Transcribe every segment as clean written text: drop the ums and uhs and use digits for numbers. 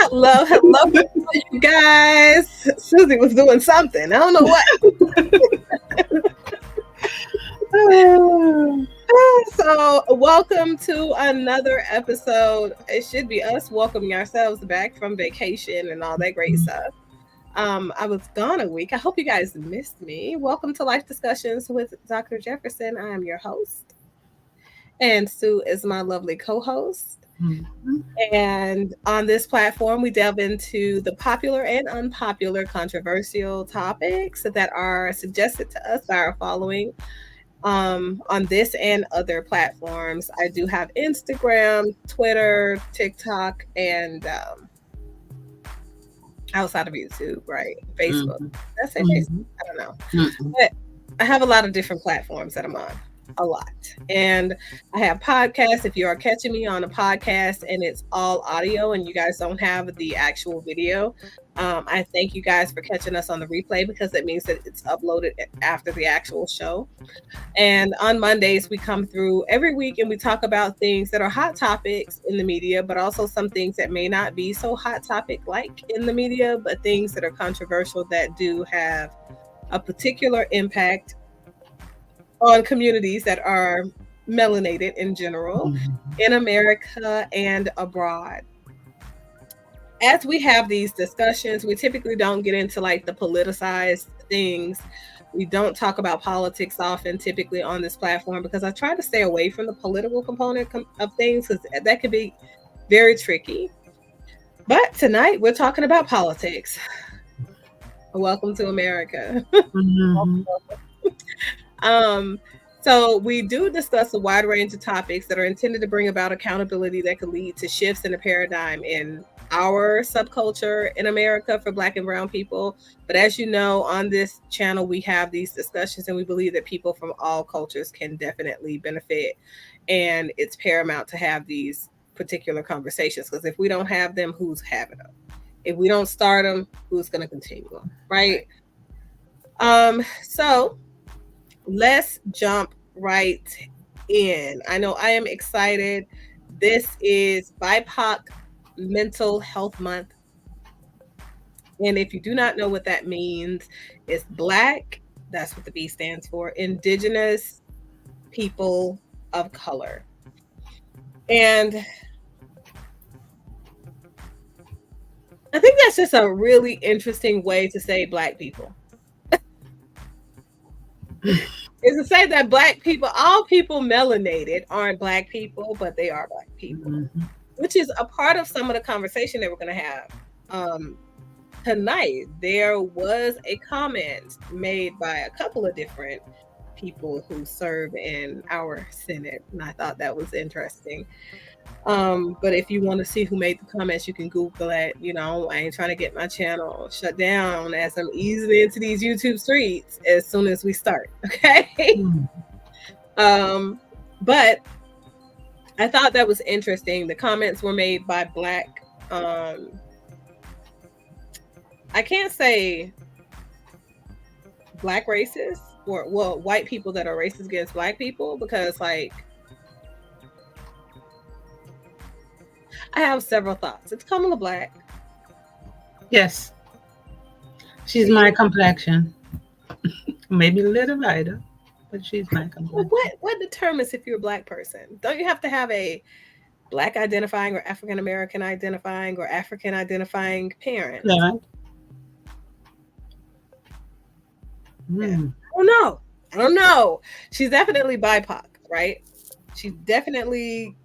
Hello, you guys. Susie was doing something. I don't know what. So, welcome to another episode. It should be us welcoming ourselves back from vacation and all that great stuff. I was gone a week. I hope you guys missed me. Welcome to Life Discussions with Dr. Jefferson. I am your host, and Sue is my lovely co-host. Mm-hmm. And on this platform, we delve into the popular and unpopular controversial topics that are suggested to us by our following on this and other platforms. I do have Instagram, Twitter, TikTok, and outside of YouTube, right? Facebook. Mm-hmm. That's Facebook. I don't know. Mm-hmm. But I have a lot of different platforms that I'm on. A lot. And I have podcasts. If you are catching me on a podcast and it's all audio and you guys don't have the actual video, I thank you guys for catching us on the replay because that means that it's uploaded after the actual show. And on Mondays, we come through every week and we talk about things that are hot topics in the media, but also some things that may not be so hot topic like in the media, but things that are controversial that do have a particular impact on communities that are melanated in general, in America and abroad. As we have these discussions, we typically don't get into like the politicized things. We don't talk about politics often, typically on this platform, because I try to stay away from the political component of things because that could be very tricky. But tonight we're talking about politics. Welcome to America. Mm-hmm. So we do discuss a wide range of topics that are intended to bring about accountability that could lead to shifts in the paradigm in our subculture in America for Black and Brown people. But as you know, on this channel, we have these discussions and we believe that people from all cultures can definitely benefit. And it's paramount to have these particular conversations because if we don't have them, who's having them? If we don't start them, who's going to continue them, right? So let's jump right in. I know I am excited. This is BIPOC Mental Health Month. And if you do not know what that means, it's Black, that's what the B stands for, Indigenous people of color. And I think that's just a really interesting way to say Black people. Is to say that Black people, all people melanated aren't Black people, but they are Black people, which is a part of some of the conversation that we're going to have tonight. There was a comment made by a couple of different people who serve in our Senate, and I thought that was interesting. But if you want to see who made the comments, you can Google it. You know, I ain't trying to get my channel shut down as I'm easing into these YouTube streets as soon as we start. Okay. But I thought that was interesting. The comments were made by Black. I can't say Black racists or white people that are racist against Black people because like. I have several thoughts. It's Kamala Black. Yes. She's my complexion. Maybe a little lighter, but she's my complexion. Well, what determines if you're a Black person? Don't you have to have a Black identifying or African American identifying or African identifying parent? Yeah. Yeah. I don't know. She's definitely BIPOC, right? She definitely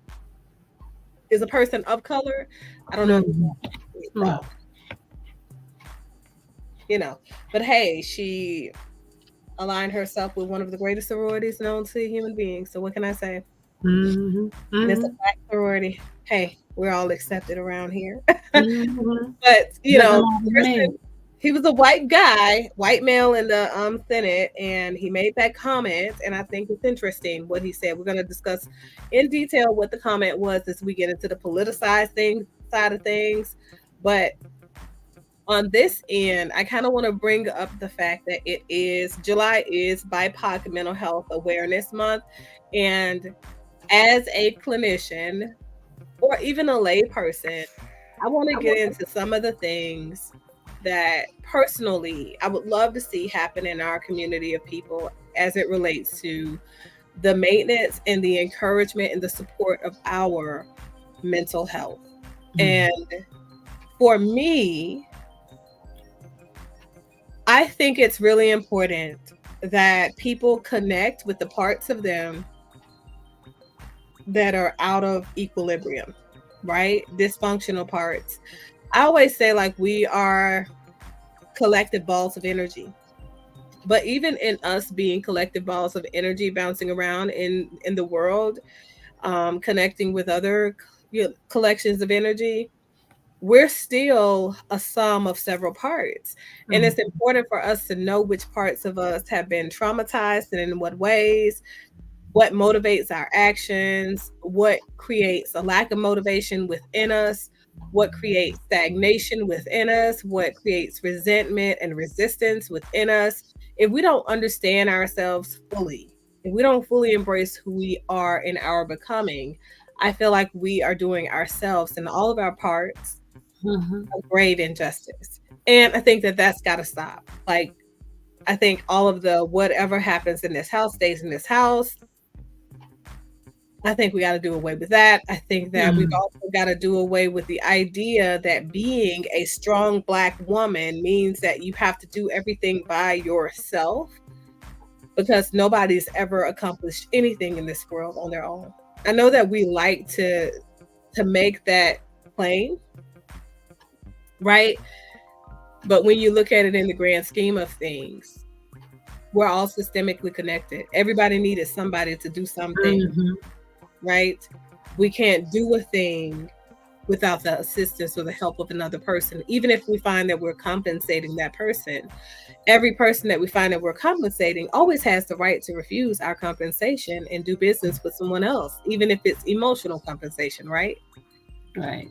is a person of color. I don't know. You know, but hey, she aligned herself with one of the greatest sororities known to human beings. So what can I say? And it's a Black sorority. Hey, we're all accepted around here. But you know, he was a white guy, white male in the Senate, and he made that comment, and I think it's interesting what he said. We're going to discuss in detail what the comment was as we get into the politicized side of things. But on this end, I kind of want to bring up the fact that July is BIPOC Mental Health Awareness Month, and as a clinician or even a lay person, I want to get into some of the things that personally I would love to see happen in our community of people as it relates to the maintenance and the encouragement and the support of our mental health. Mm-hmm. And for me, I think it's really important that people connect with the parts of them that are out of equilibrium, right? Dysfunctional parts. I always say, like, we are collective balls of energy. But even in us being collective balls of energy bouncing around in the world, connecting with other collections of energy, we're still a sum of several parts. And it's Mm-hmm. important for us to know which parts of us have been traumatized and in what ways, what motivates our actions, what creates a lack of motivation within us, what creates stagnation within us, what creates resentment and resistance within us. If we don't understand ourselves fully, if we don't fully embrace who we are in our becoming, I feel like we are doing ourselves and all of our parts Mm-hmm. a grave injustice. And I think that that's got to stop. Like, I think all of the whatever happens in this house stays in this house. I think we got to do away with that. I think that we've Mm-hmm. also got to do away with the idea that being a strong Black woman means that you have to do everything by yourself, because nobody's ever accomplished anything in this world on their own. I know that we like to make that claim, right? But when you look at it in the grand scheme of things, we're all systemically connected. Everybody needed somebody to do something, Mm-hmm. right? We can't do a thing without the assistance or the help of another person, even if we find that we're compensating that person. Every person that we find that we're compensating always has the right to refuse our compensation and do business with someone else, even if it's emotional compensation, right? Right.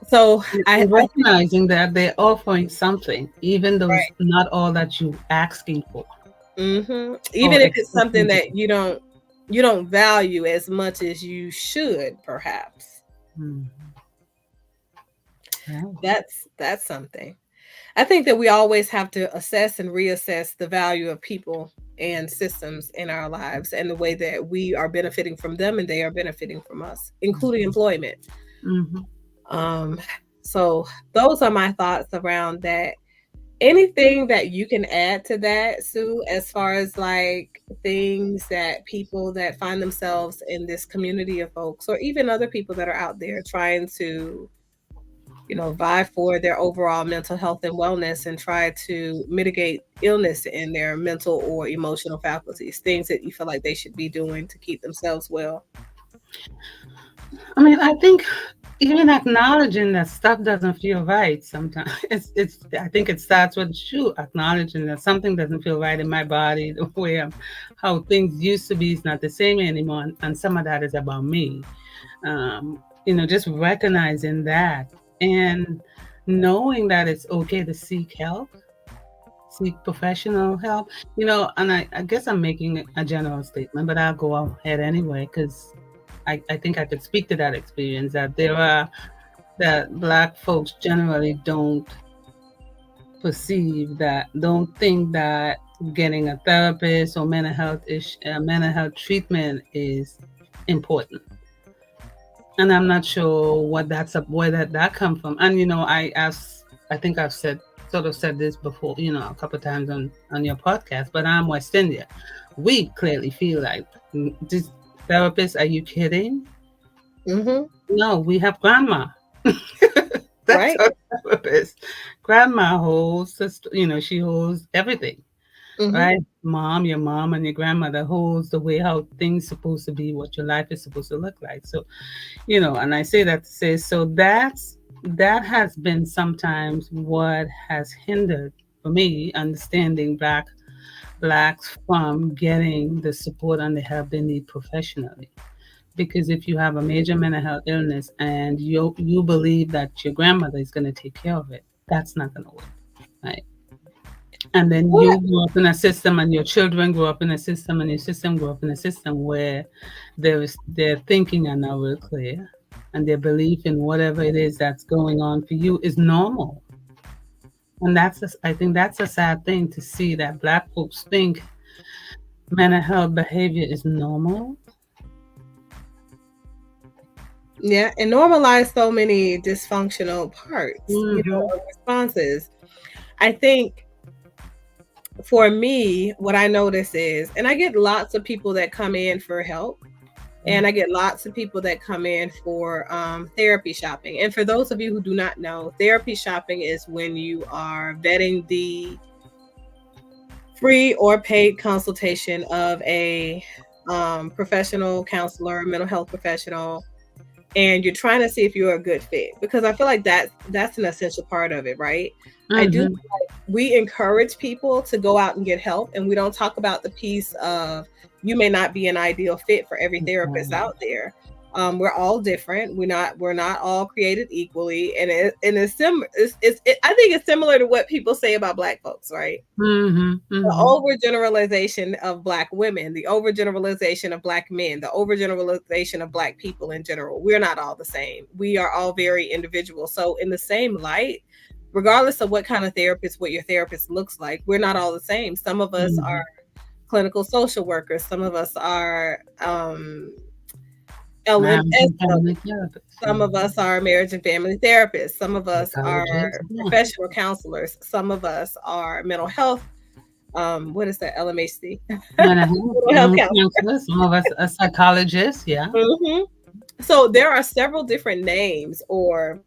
So And I think, recognizing that they're offering something, even though it's right. not all that you asking for Even or if it's something expecting to that get. you don't value as much as you should, perhaps. Mm. Right. That's something. I think that we always have to assess and reassess the value of people and systems in our lives and the way that we are benefiting from them and they are benefiting from us, including employment. Mm-hmm. Um, so those are my thoughts around that. Anything that you can add to that, Sue, as far as like things that people that find themselves in this community of folks, or even other people that are out there trying to, vie for their overall mental health and wellness and try to mitigate illness in their mental or emotional faculties, things that you feel like they should be doing to keep themselves well. I mean, I think even acknowledging that stuff doesn't feel right sometimes. It's. I think it starts with you acknowledging that something doesn't feel right in my body. The way how things used to be is not the same anymore, and some of that is about me. Just recognizing that and knowing that it's okay to seek help, seek professional help. And I guess I'm making a general statement, but I'll go ahead anyway because I think I could speak to that experience that that Black folks generally don't think that getting a therapist or mental health treatment is important. And I'm not sure what that's up where that come from. And I think I've said this before, a couple of times on your podcast, but I'm West India. We clearly feel like this therapist, are you kidding? Mm-hmm. No, we have grandma. That's Right. our therapist. Grandma holds she holds everything, Mm-hmm. right? Your mom and your grandmother holds the way how things supposed to be, what your life is supposed to look like. So, and I say that to say, so that has been sometimes what has hindered for me understanding blacks from getting the support and the help they need professionally. Because if you have a major mental health illness and you believe that your grandmother is going to take care of it, that's not going to work, right? And then What? you grow up in a system, and your children grow up in a system, and your system grow up in a system where their thinking are not real clear, and their belief in whatever it is that's going on for you is normal. And I think that's a sad thing to see that Black folks think mental health behavior is normal. Yeah, and normalize so many dysfunctional parts, Mm-hmm. of responses. I think for me, what I notice is, and I get lots of people that come in for help, and I get lots of people that come in for therapy shopping. And for those of you who do not know, therapy shopping is when you are vetting the free or paid consultation of a professional counselor, mental health professional, and you're trying to see if you're a good fit, because I feel like that's an essential part of it, right? I do feel Mm-hmm. like we encourage people to go out and get help, and we don't talk about the piece of you may not be an ideal fit for every therapist Right. out there. We're all different. We're not all created equally, and it's similar. I think it's similar to what people say about Black folks, right? Mm-hmm. The Mm-hmm. overgeneralization of Black women, the overgeneralization of Black men, the overgeneralization of Black people in general. We're not all the same. We are all very individual. So, in the same light, regardless of what kind of therapist, what your therapist looks like, we're not all the same. Some of us are Mm-hmm. clinical social workers. Some of us are LMS. Marriage and family therapist. Some of us are marriage and family therapists. Some of us are Psychologist. Yeah. professional counselors. Some of us are mental health. What is that? LMHC, Mental health. mental health counselor. Counselor. Some of us are psychologists. Yeah. Hmm. So there are several different names or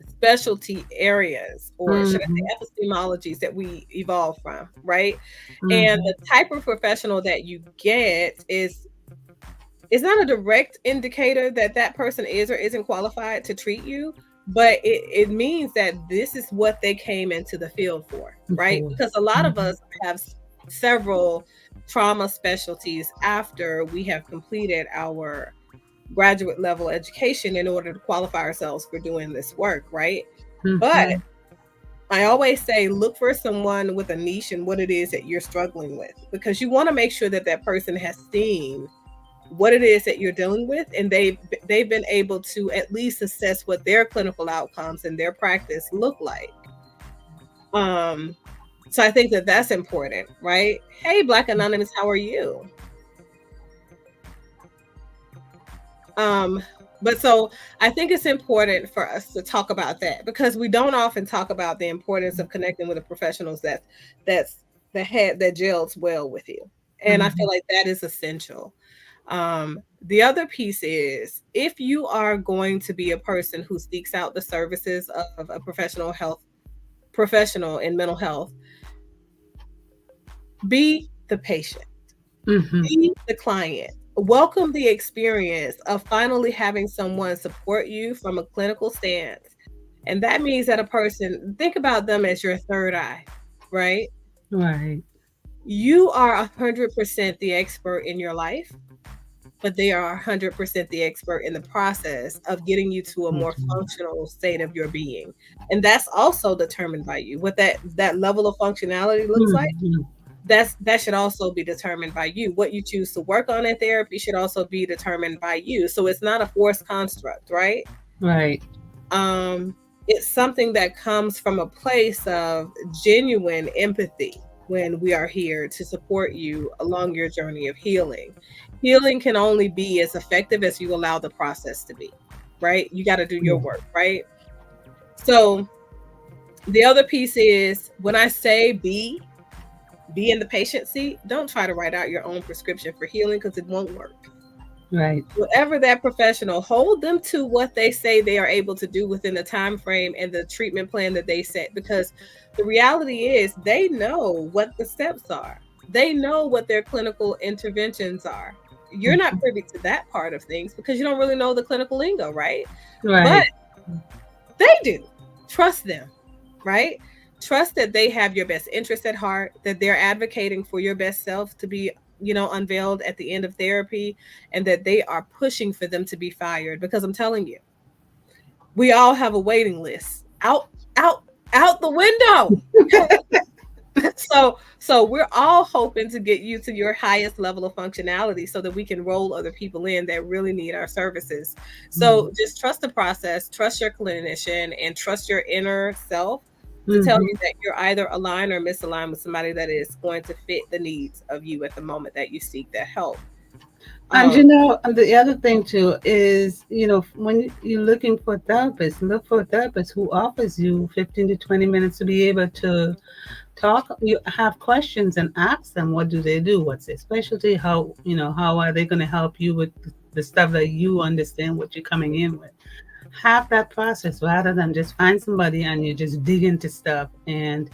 specialty areas, or should I Mm-hmm. say epistemologies that we evolve from, right? And Mm-hmm. the type of professional that you get is not a direct indicator that that person is or isn't qualified to treat you, but it means that this is what they came into the field for, Of right? Because course. a lot of Mm-hmm. us have several trauma specialties after we have completed our graduate level education in order to qualify ourselves for doing this work, right? But Mm-hmm. I always say look for someone with a niche in what it is that you're struggling with, because you want to make sure that that person has seen what it is that you're dealing with, and they've been able to at least assess what their clinical outcomes and their practice look like. um so I think that that's important, right? Hey, Black Anonymous, how are you? um but so I think it's important for us to talk about that, because we don't often talk about the importance of connecting with the professionals that's that gels well with you, and I feel Mm-hmm. like that is essential. The other piece is, if you are going to be a person who seeks out the services of a professional in mental health, be the patient, Mm-hmm. be the client. Welcome the experience of finally having someone support you from a clinical stance. And that means that a person, think about them as your third eye, right? Right. You are 100% the expert in your life, but they are 100% the expert in the process of getting you to a more Mm-hmm. functional state of your being. And that's also determined by you. What that level of functionality looks like, Mm-hmm. that should also be determined by you. What you choose to work on in therapy should also be determined by you. So it's not a forced construct, right? Right. Um, it's something that comes from a place of genuine empathy when we are here to support you along your journey of healing. Healing can only be as effective as you allow the process to be, right? You got to do your Yeah. work, right? So the other piece is, when I say be in the patient seat, don't try to write out your own prescription for healing, because it won't work. Right. Whatever that professional, hold them to what they say they are able to do within the time frame and the treatment plan that they set, because the reality is they know what the steps are. They know what their clinical interventions are. You're not Mhm. privy to that part of things because you don't really know the clinical lingo, right? But Right. they do. Trust them, right? Trust that they have your best interest at heart, that they're advocating for your best self to be, unveiled at the end of therapy, and that they are pushing for them to be fired. Because I'm telling you, we all have a waiting list out, out, out the window. So we're all hoping to get you to your highest level of functionality so that we can roll other people in that really need our services. So just trust the process, trust your clinician, and trust your inner self to tell you Mm-hmm. that you're either aligned or misaligned with somebody that is going to fit the needs of you at the moment that you seek that help. And Um, the other thing too is, when you're looking for a therapist, look for a therapist who offers you 15 to 20 minutes to be able to talk. You have questions and ask them, what do they do? What's their specialty? How are they going to help you with the stuff that you understand what you're coming in with? Have that process rather than just find somebody and you just dig into stuff and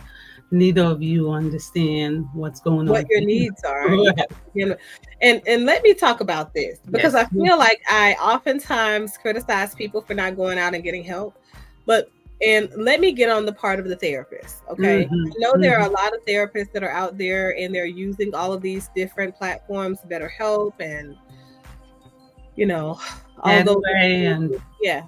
neither of you understand what's going what on. your needs are. Yeah. Right. You know, and let me talk about this because I Yes. feel like I oftentimes criticize people for not going out and getting help. But and let me get on the part of the therapist. Okay. Mm-hmm. I know there are Mm-hmm. a lot of therapists that are out there and they're using all of these different platforms, BetterHelp and you know, all those Headway and yeah.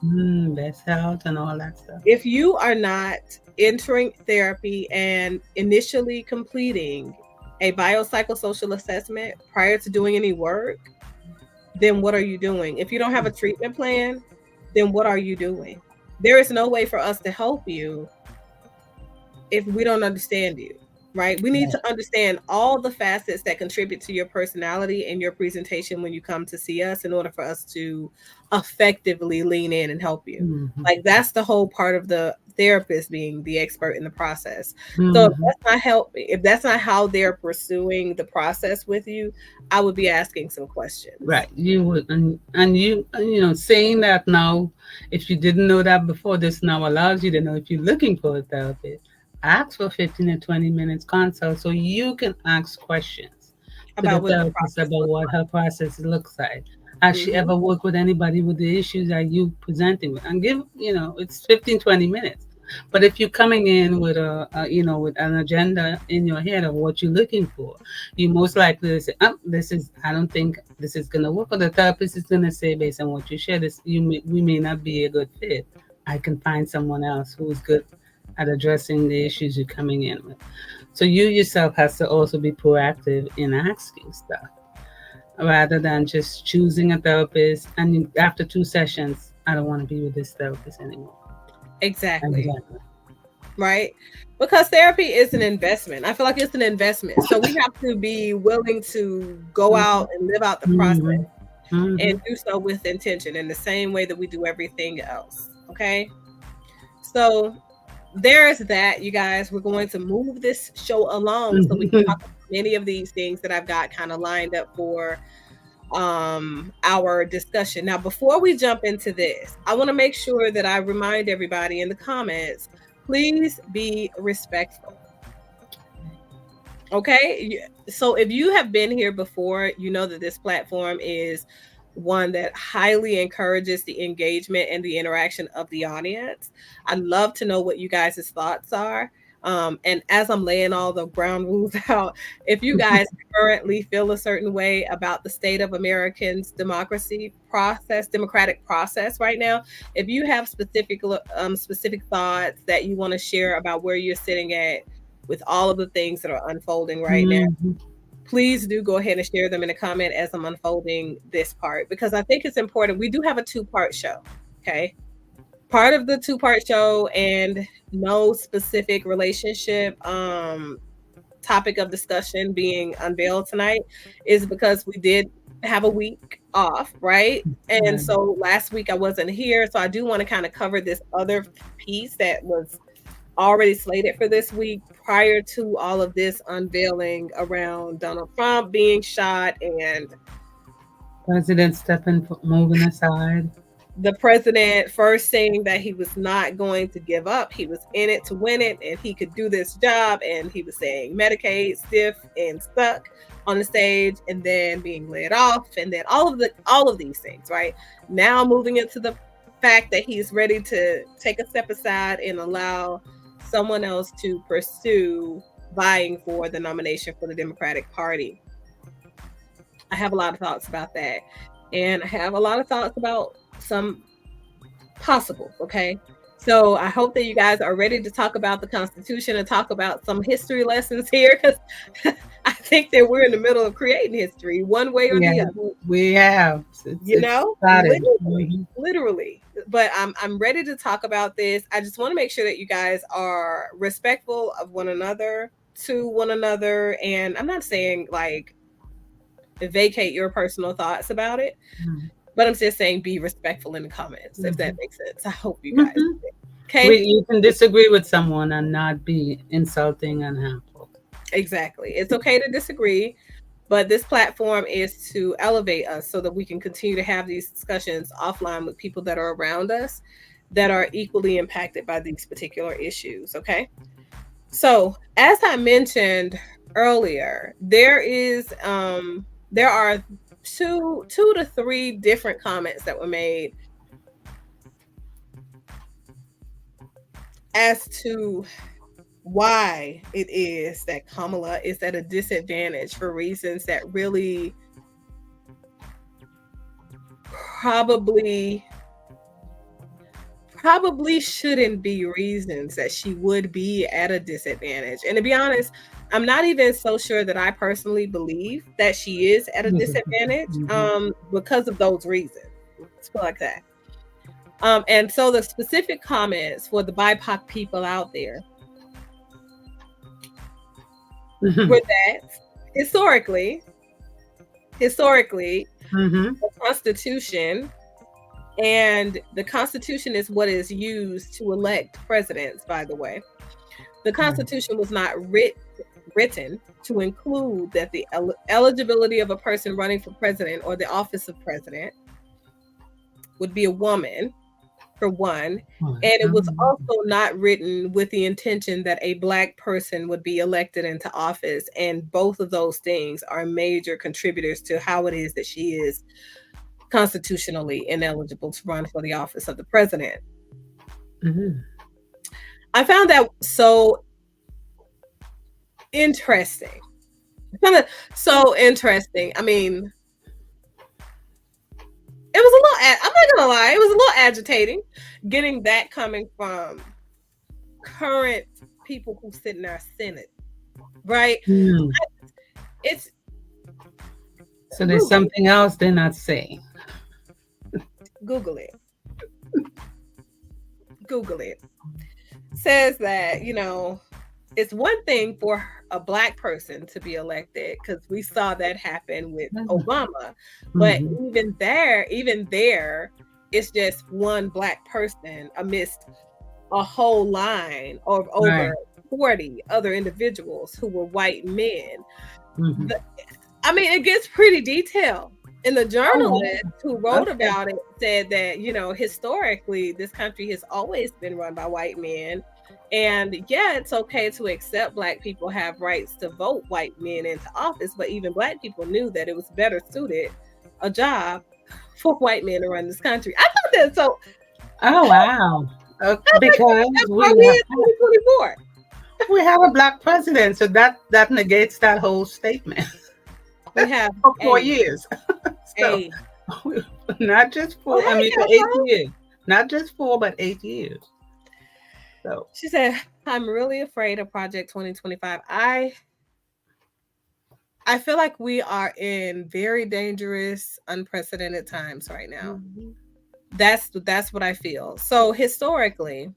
best health and all that stuff. If you are not entering therapy and initially completing a biopsychosocial assessment prior to doing any work, then what are you doing? If you don't have a treatment plan, then what are you doing? There is no way for us to help you if we don't understand you, right? We need Right. to understand all the facets that contribute to your personality and your presentation when you come to see us in order for us to effectively lean in and help you. Mm-hmm. Like that's the whole part of the therapist being the expert in the process. So Mm-hmm. if that's not how they're pursuing the process with you, I would be asking some questions. Right. You would, and saying that now, if you didn't know that before, this now allows you to know if you're looking for a therapist, ask for 15 to 20 minutes consult so you can ask questions to the About what the therapist process about looks what her process looks like. Has she like. ever worked with anybody with the issues that you presenting with? And it's 15, 20 minutes. But if you're coming in with with an agenda in your head of what you're looking for, you most likely to say, I don't think this is gonna work. Or the therapist is gonna say, based on what you share, we may not be a good fit. I can find someone else who's good at addressing the issues you're coming in with. So you yourself has to also be proactive in asking stuff rather than just choosing a therapist and after 2 sessions, I don't want to be with this therapist anymore. Exactly. Exactly. Right? Because therapy is an investment. I feel like it's an investment. So we have to be willing to go out and live out the process Mm-hmm. and Mm-hmm. do so with intention in the same way that we do everything else. Okay. So there's that, you guys. We're going to move this show along so we can Mm-hmm. talk about many of these things that I've got kind of lined up for our discussion. Now, before we jump into this, I want to make sure that I remind everybody in the comments, please be respectful. Okay. So if you have been here before, you know that this platform is one that highly encourages the engagement and the interaction of the audience. I'd love to know what you guys' thoughts are. And as I'm laying all the ground rules out, if you guys currently feel a certain way about the state of Americans' democratic process right now, if you have specific thoughts that you want to share about where you're sitting at with all of the things that are unfolding right now, Mm-hmm. please do go ahead and share them in a comment as I'm unfolding this part because I think it's important. We do have a two-part show. Okay. Part of the two-part show and no specific relationship topic of discussion being unveiled tonight is because we did have a week off, right? And Right. so last week I wasn't here. So I do want to kind of cover this other piece that was already slated for this week prior to all of this unveiling around Donald Trump being shot and President stepping, moving aside. the president first saying that he was not going to give up. He was in it to win it and he could do this job. And he was saying Medicaid stiff and stuck on the stage and then being laid off and then all of these things, right? Now moving into the fact that he's ready to take a step aside and allow someone else to pursue vying for the nomination for the Democratic Party. I have a lot of thoughts about that. And I have a lot of thoughts about some possibles. Okay. So I hope that you guys are ready to talk about the Constitution and talk about some history lessons here, because I think that we're in the middle of creating history one way or Yeah, the other. we have. It's started. Literally. But I'm ready to talk about this. I just want to make sure that you guys are respectful of one another, to one another, and I'm not saying like vacate your personal thoughts about it, but I'm just saying be respectful in the comments, if that makes sense. I hope you guys. Okay. You can disagree with someone and not be insulting and harmful. Exactly. It's okay to disagree, but this platform is to elevate us so that we can continue to have these discussions offline with people that are around us that are equally impacted by these particular issues. Okay. So, as I mentioned earlier, there are two to three different comments that were made as to why it is that Kamala is at a disadvantage for reasons that really probably shouldn't be reasons that she would be at a disadvantage. And to be honest, I'm not even so sure that I personally believe that she is at a disadvantage because of those reasons. Let's put it like that. And so the specific comments for the BIPOC people out there were that historically, the Constitution, and the Constitution is what is used to elect presidents, by the way. The Constitution was not written to include that the eligibility of a person running for president or the office of president would be a woman, for one. And it was also not written with the intention that a Black person would be elected into office. And both of those things are major contributors to how it is that she is constitutionally ineligible to run for the office of the president. I found that so interesting. So interesting. I mean, it was a little, I'm not gonna lie, it was a little agitating getting that coming from current people who sit in our Senate, right? It's so there's something else they're not saying. Google it. Google it. Says that, you know, it's one thing for a Black person to be elected, because we saw that happen with Obama. But even there, it's just one Black person amidst a whole line of over 40 other individuals who were white men. I mean, it gets pretty detailed. And the journalist who wrote about it said that, you know, historically, this country has always been run by white men. And yeah, it's okay to accept Black people have rights to vote white men into office, but even Black people knew that it was better suited a job for white men to run this country. I thought that so. Oh wow! Because we have a Black president, so that negates that whole statement. We have for 4 years. So, not just 4. I mean, for 8 years. Not just 4, but 8 years. So she said, "I'm really afraid of Project 2025. I feel like we are in very dangerous, unprecedented times right now. That's what I feel. So historically,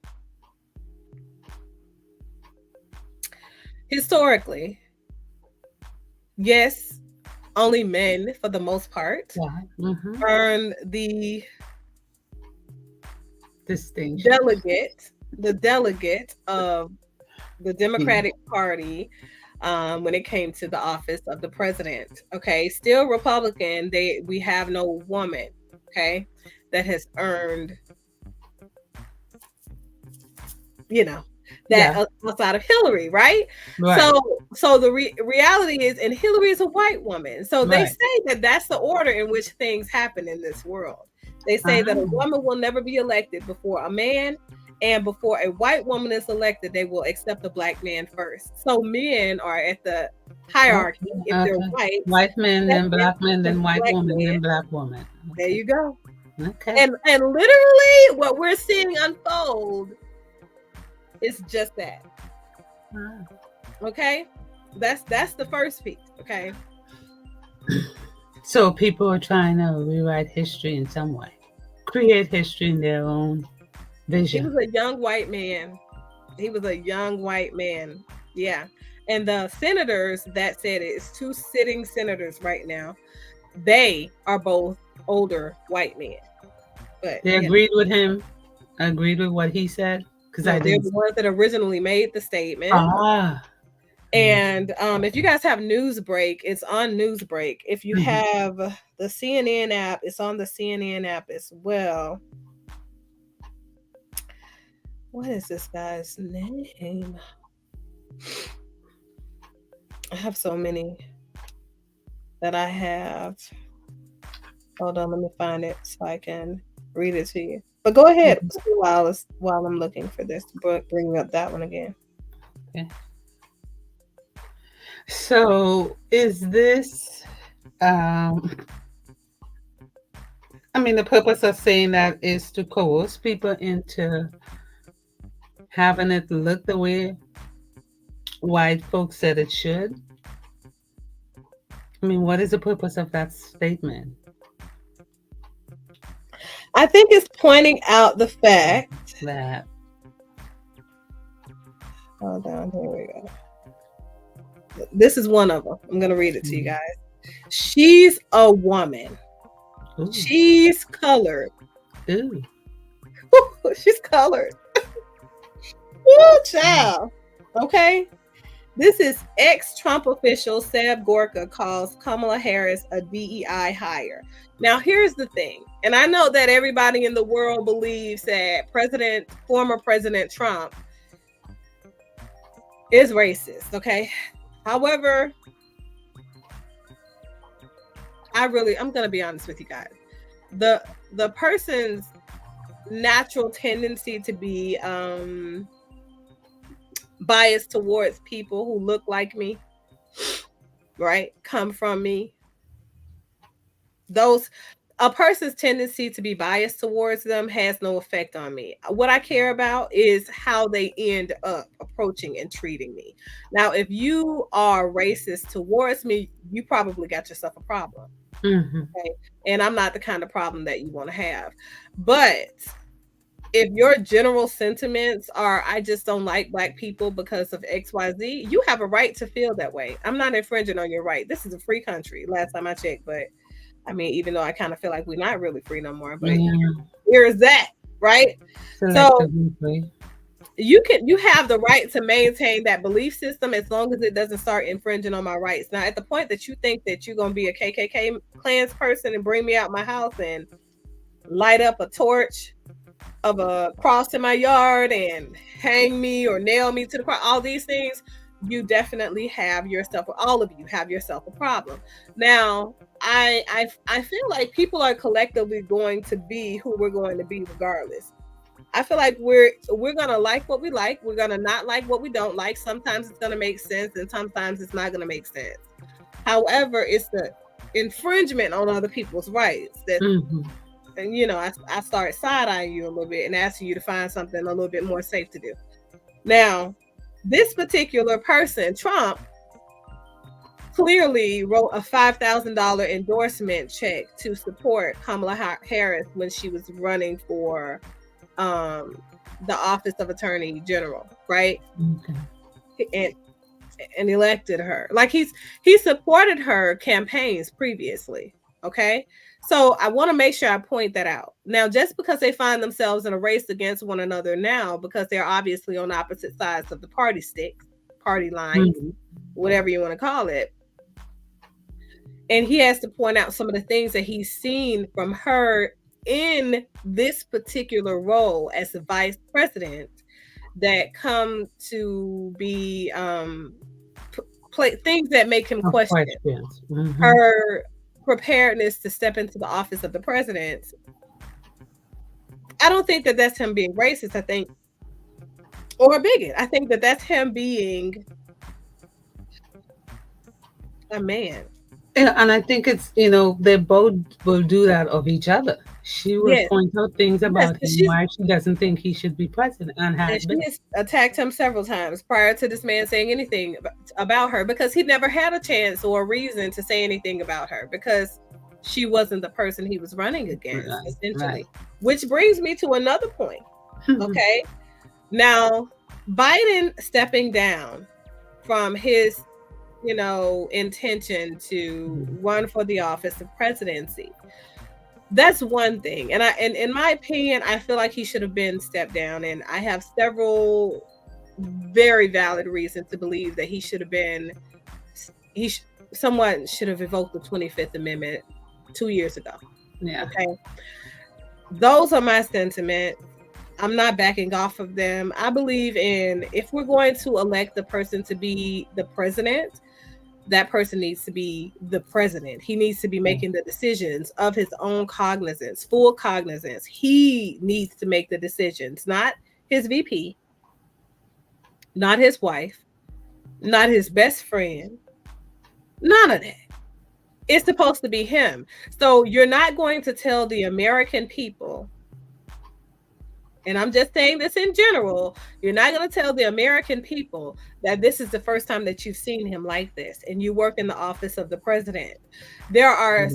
yes, only men, for the most part, earn the distinction. The delegate of the Democratic Party when it came to the office of the president. Okay, still Republican. We have no woman, okay, that has earned, you know, that outside of Hillary, right? So the reality is, and Hillary is a white woman, so they say that that's the order in which things happen in this world. They say that a woman will never be elected before a man, and before a white woman is elected, they will accept a Black man first. So men are at the hierarchy. If they're white men, then Black men, then white woman, then Black woman. There you go. Okay. And literally what we're seeing unfold is just that. Wow. Okay? That's the first piece, okay? So people are trying to rewrite history in some way, create history in their own He vision. was a young white man. He was a young white man. Yeah. And the senators that said it's two sitting senators right now. They are both older white men. But They agreed with him, agreed with what he said, because no, I they're didn't. the ones that originally made the statement. Ah. And if you guys have Newsbreak, it's on Newsbreak. If you Mm-hmm. have the CNN app, it's on the CNN app as well. What is this guy's name? I have so many that I have. Hold on, let me find it so I can read it to you. But go ahead while I'm looking for this, bringing up that one again. Okay. So is this? Um, I mean, the purpose of saying that is to coerce people into having it look the way white folks said it should. I mean, what is the purpose of that statement? I think it's pointing out the fact That hold on, here we go. This is one of them. I'm gonna read it to you guys. She's a woman. ooh, She's colored. ooh, She's colored. Ooh, child. Okay. This is ex-Trump official Seb Gorka calls Kamala Harris a DEI hire. Now, here's the thing, and I know that everybody in the world believes that former President Trump is racist, okay? However, I'm going to be honest with you guys. The person's natural tendency to be biased towards people who look like me, right? Come from me. A person's tendency to be biased towards them has no effect on me. What I care about is how they end up approaching and treating me. Now, if you are racist towards me, you probably got yourself a problem. mm-hmm. Okay? And I'm not the kind of problem that you want to have. But if your general sentiments are, I just don't like black people because of XYZ, you have a right to feel that way. I'm not infringing on your right. This is a free country, last time I checked. But I mean, even though I kind of feel like we're not really free no more, but here's that, right? So you have the right to maintain that belief system as long as it doesn't start infringing on my rights. Now, at the point that you think that you're going to be a KKK Klans person and bring me out my house and light up a torch of a cross in my yard and hang me or nail me to the cross, all these things, you definitely have yourself, all of you have yourself a problem. Now, I feel like people are collectively going to be who we're going to be regardless. I feel like we're gonna like what we like. We're gonna not like what we don't like. Sometimes it's gonna make sense, and sometimes it's not gonna make sense. However, it's the infringement on other people's rights that, and you know, I start side-eyeing you a little bit and asking you to find something a little bit more safe to do. Now, this particular person, Trump, clearly wrote a $5,000 endorsement check to support Kamala Harris when she was running for the office of Attorney General, right? And elected her. Like he supported her campaigns previously. Okay. So I want to make sure I point that out. Now, just because they find themselves in a race against one another now, because they're obviously on opposite sides of the party lines, whatever you want to call it. And he has to point out some of the things that he's seen from her in this particular role as the vice president that come to be things that make him question her preparedness to step into the office of the president. I don't think that that's him being racist, I think, or a bigot. I think that that's him being a man. Yeah, and I think it's, they both will do that of each other. She will Yes, point out things yes, about him why she doesn't think he should be president and and has she been. has attacked him several times prior to this man saying anything about her, because he never had a chance or a reason to say anything about her, because she wasn't the person he was running against, Right, right. essentially. Which brings me to another point. Okay. Now, Biden stepping down from his, intention to run for the office of presidency. That's one thing. And in my opinion, I feel like he should have been stepped down. And I have several very valid reasons to believe that he should have been, he sh- someone should have revoked the 25th Amendment 2 years ago. Yeah. Okay. Those are my sentiments. I'm not backing off of them. I believe in, if we're going to elect the person to be the president, that person needs to be the president. He needs to be making the decisions of his own cognizance, full cognizance. He needs to make the decisions, not his VP, not his wife, not his best friend, none of that. It's supposed to be him. So you're not going to tell the American people, and I'm just saying this in general, you're not going to tell the American people that this is the first time that you've seen him like this and you work in the office of the president. There are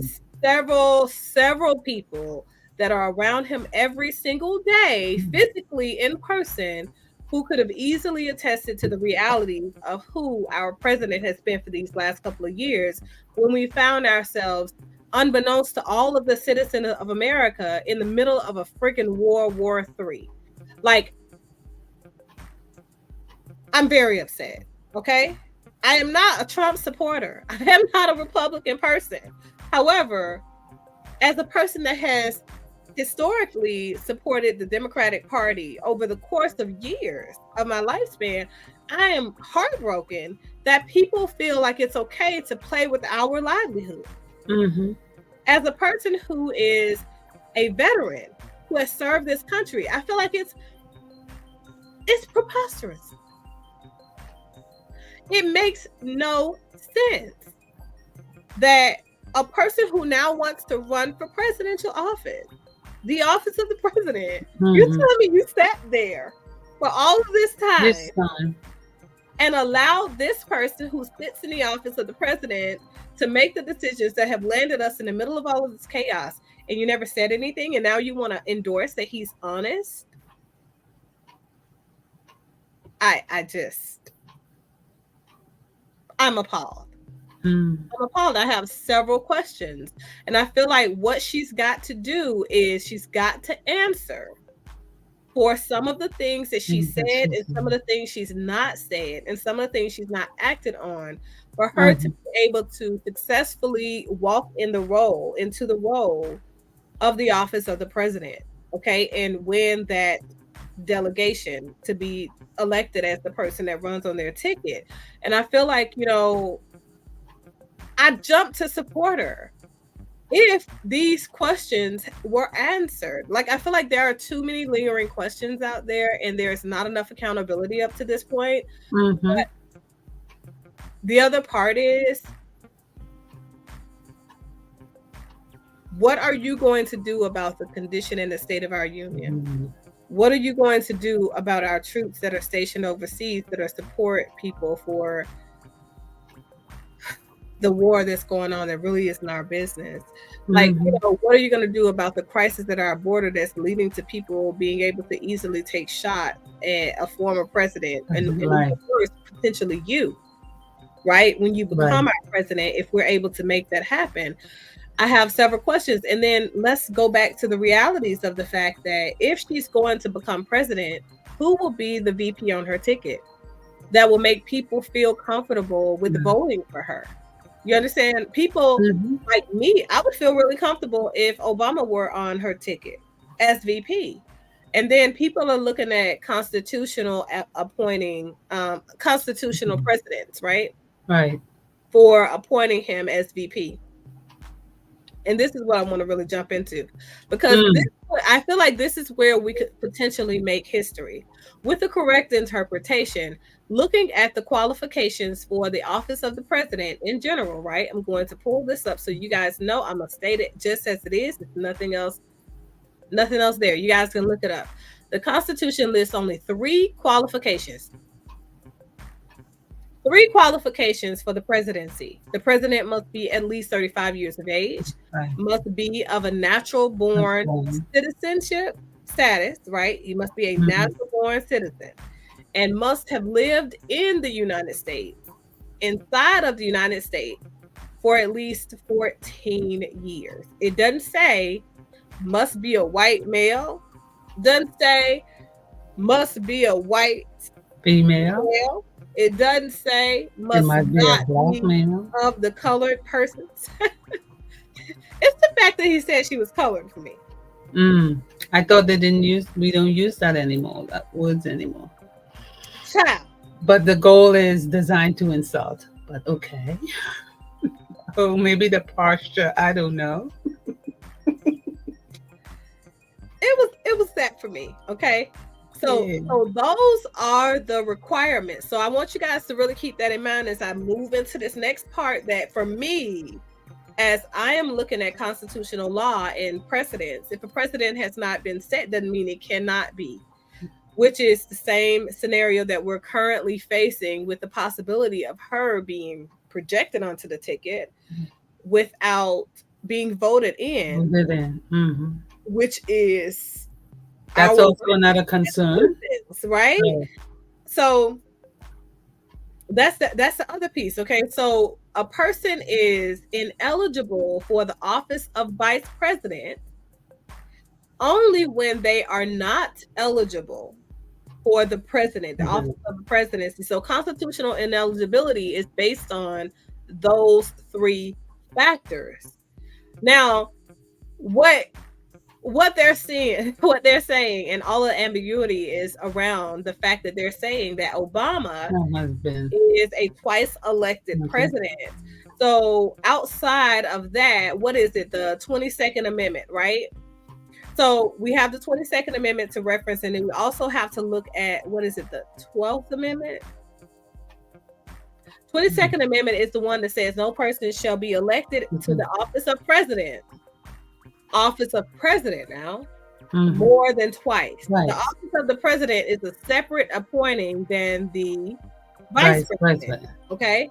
several people that are around him every single day, physically in person, who could have easily attested to the realities of who our president has been for these last couple of years, when we found ourselves, unbeknownst to all of the citizens of America, in the middle of a freaking World War III. Like, I'm very upset. Okay. I am not a Trump supporter. I am not a Republican person. However, as a person that has historically supported the Democratic Party over the course of years of my lifespan, I am heartbroken that people feel like it's okay to play with our livelihood. Mm-hmm. As a person who is a veteran who has served this country, I feel like it's preposterous. It makes no sense that a person who now wants to run for presidential office, the office of the president, you're telling me you sat there for all of this time and allowed this person who sits in the office of the president to make the decisions that have landed us in the middle of all of this chaos, and you never said anything, and now you want to endorse that he's honest? I'm appalled. I'm appalled. I have several questions. And I feel like what she's got to do is she's got to answer for some of the things that she said and some of the things she's not said and some of the things she's not acted on, for her to be able to successfully walk into the role of the office of the president. Okay. And win that delegation to be elected as the person that runs on their ticket. And I feel like, I jumped to support her if these questions were answered. Like, I feel like there are too many lingering questions out there and there's not enough accountability up to this point. But the other part is, what are you going to do about the condition and the state of our union? What are you going to do about our troops that are stationed overseas that are support people for the war that's going on that really isn't our business? Like, what are you going to do about the crisis at our border that's leading to people being able to easily take shots at a former president and worse, potentially you, right? When you become our president, if we're able to make that happen. I have several questions. And then let's go back to the realities of the fact that if she's going to become president, who will be the VP on her ticket that will make people feel comfortable with voting for her? You understand? People like me, I would feel really comfortable if Obama were on her ticket as VP. And then people are looking at constitutional appointing constitutional presidents, right? Right. For appointing him as VP. And this is what I want to really jump into, because this I feel like this is where we could potentially make history. With the correct interpretation, looking at the qualifications for the office of the president in general, right? I'm going to pull this up so you guys know. I'm gonna state it just as it is. It's nothing else there. You guys can look it up. The Constitution lists only three qualifications. Three qualifications for the presidency. The president must be at least 35 years of age, Right. must be of a natural born citizenship status, right? He must be a Mhm. natural born citizen and must have lived in the United States, inside of the United States, for at least 14 years. It doesn't say must be a white male, doesn't say must be a white Female. male. It doesn't say It must might be a not black be male. of the colored persons. It's the fact that he said she was colored for me. I thought we don't use that anymore, that words anymore. Child. But the goal is designed to insult. But okay. Oh, maybe the posture, I don't know. It was that for me. Okay. So those are the requirements. So I want you guys to really keep that in mind as I move into this next part, that for me, as I am looking at constitutional law and precedents, if a precedent has not been set, doesn't mean it cannot be, which is the same scenario that we're currently facing with the possibility of her being projected onto the ticket without being voted in, which is that's also another concern, right? So that's the other piece. Okay, so a person is ineligible for the office of vice president only when they are not eligible for the president, the office of the presidency. So constitutional ineligibility is based on those three factors. Now, what they're saying and all the ambiguity is around the fact that they're saying that Obama is a twice elected president. So outside of that, what is it? The 22nd Amendment, right? So we have the 22nd Amendment to reference, and then we also have to look at, what is it, the 12th Amendment? 22nd Amendment is the one that says no person shall be elected to the office of president. Office of president now more than twice. The office of the president is a separate appointing than the vice president. Okay,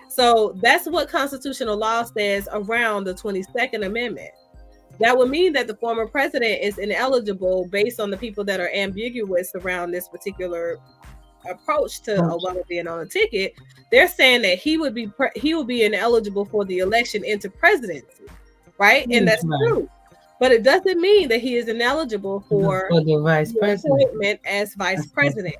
so that's what constitutional law says around the 22nd Amendment. That would mean that the former president is ineligible based on the people that are ambiguous around this particular approach to Obama being on a ticket. They're saying that he would be ineligible for the election into presidency, right? And that's true. But it doesn't mean that he is ineligible for the vice president appointment as vice president.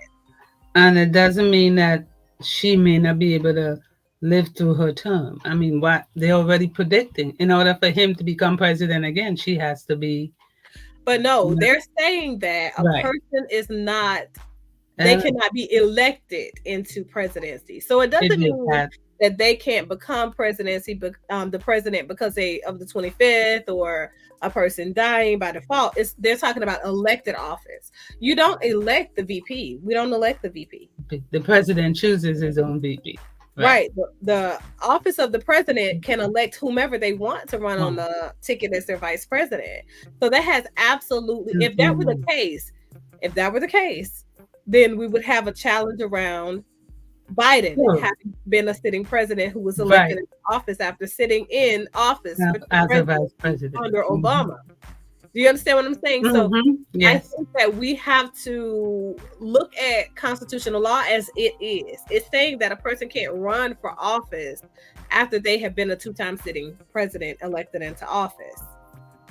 And it doesn't mean that she may not be able to live through her term. I mean, what they're already predicting, in order for him to become president again, she has to be. But no, they're saying that a person is not, they cannot be elected into presidency. So it doesn't mean that they can't become the president because of the 25th, or a person dying by default. They're talking about elected office. You don't elect the VP. We don't elect the VP. The president chooses his own VP. Right. The office of the president can elect whomever they want to run on the ticket as their vice president. So that has absolutely, if that were the case, then we would have a challenge around Biden having been a sitting president who was elected in office after sitting in office as a vice president under Obama. Do you understand what I'm saying? So I think that we have to look at constitutional law as it is. It's saying that a person can't run for office after they have been a 2-time sitting president elected into office,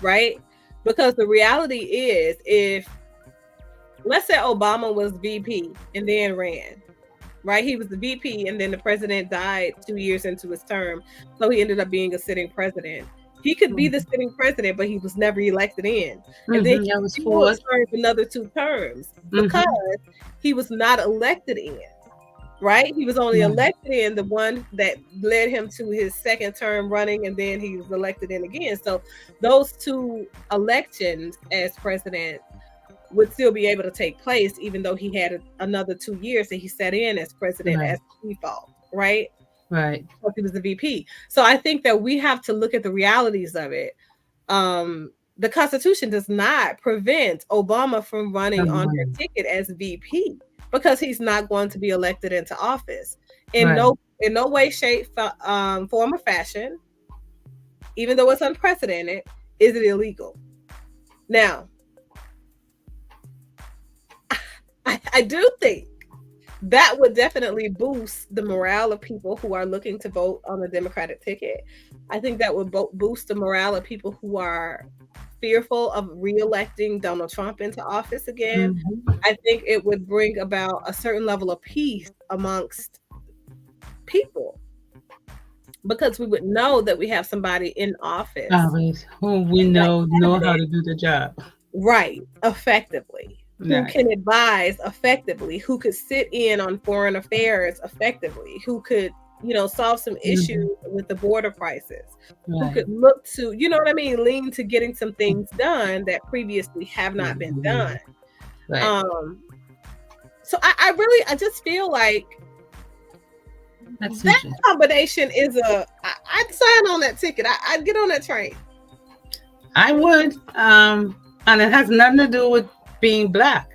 right? Because the reality is, if, let's say Obama was VP and then ran, right? He was the VP and then the president died 2 years into his term. So he ended up being a sitting president. He could be the sitting president, but he was never elected in. And then he served another 2 terms because he was not elected in, right? He was only elected in the one that led him to his second term running, and then he was elected in again. So those two elections as president would still be able to take place, even though he had another 2 years that he sat in as president as default, right? Right. Because he was the VP. So I think that we have to look at the realities of it. The Constitution does not prevent Obama from running on their ticket as VP because he's not going to be elected into office in no way, shape, form, or fashion. Even though it's unprecedented, is it illegal? Now, I do think that would definitely boost the morale of people who are looking to vote on the Democratic ticket. I think that would boost the morale of people who are fearful of re-electing Donald Trump into office again. I think it would bring about a certain level of peace amongst people because we would know that we have somebody in office who we know how to do the job effectively, who can advise effectively, who could sit in on foreign affairs effectively, who could solve some issues with the border crisis, who could look to, lean to getting some things done that previously have not been done. So I just feel like that combination is I'd sign on that ticket. I'd get on that train. I would. And it has nothing to do with being Black.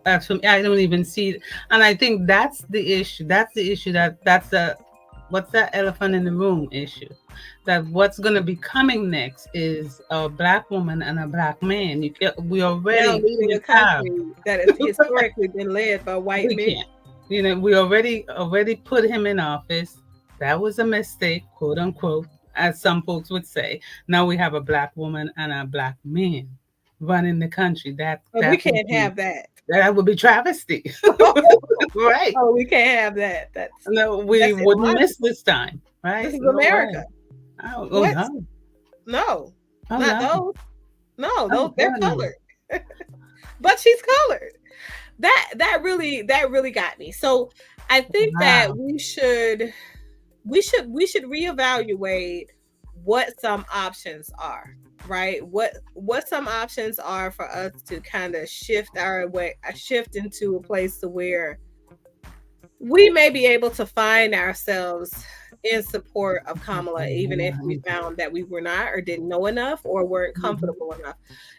I don't even see it. And I think that's the issue. That's the issue that's the what's that elephant in the room issue. That what's going to be coming next is a Black woman and a Black man. We already now leading a country that has historically been led by white men. We already put him in office. That was a mistake, quote unquote, as some folks would say. Now we have a Black woman and a Black man running the country. We can't have that. That would be travesty. Right. Oh, we can't have that. We wouldn't miss this time. Right. This is America. No. No. Not those. No, those they're colored. But she's colored. That really got me. So I think that we should reevaluate what some options are, right? What some options are for us to kind of shift into a place to where we may be able to find ourselves in support of Kamala, even if we found that we were not or didn't know enough or weren't comfortable enough.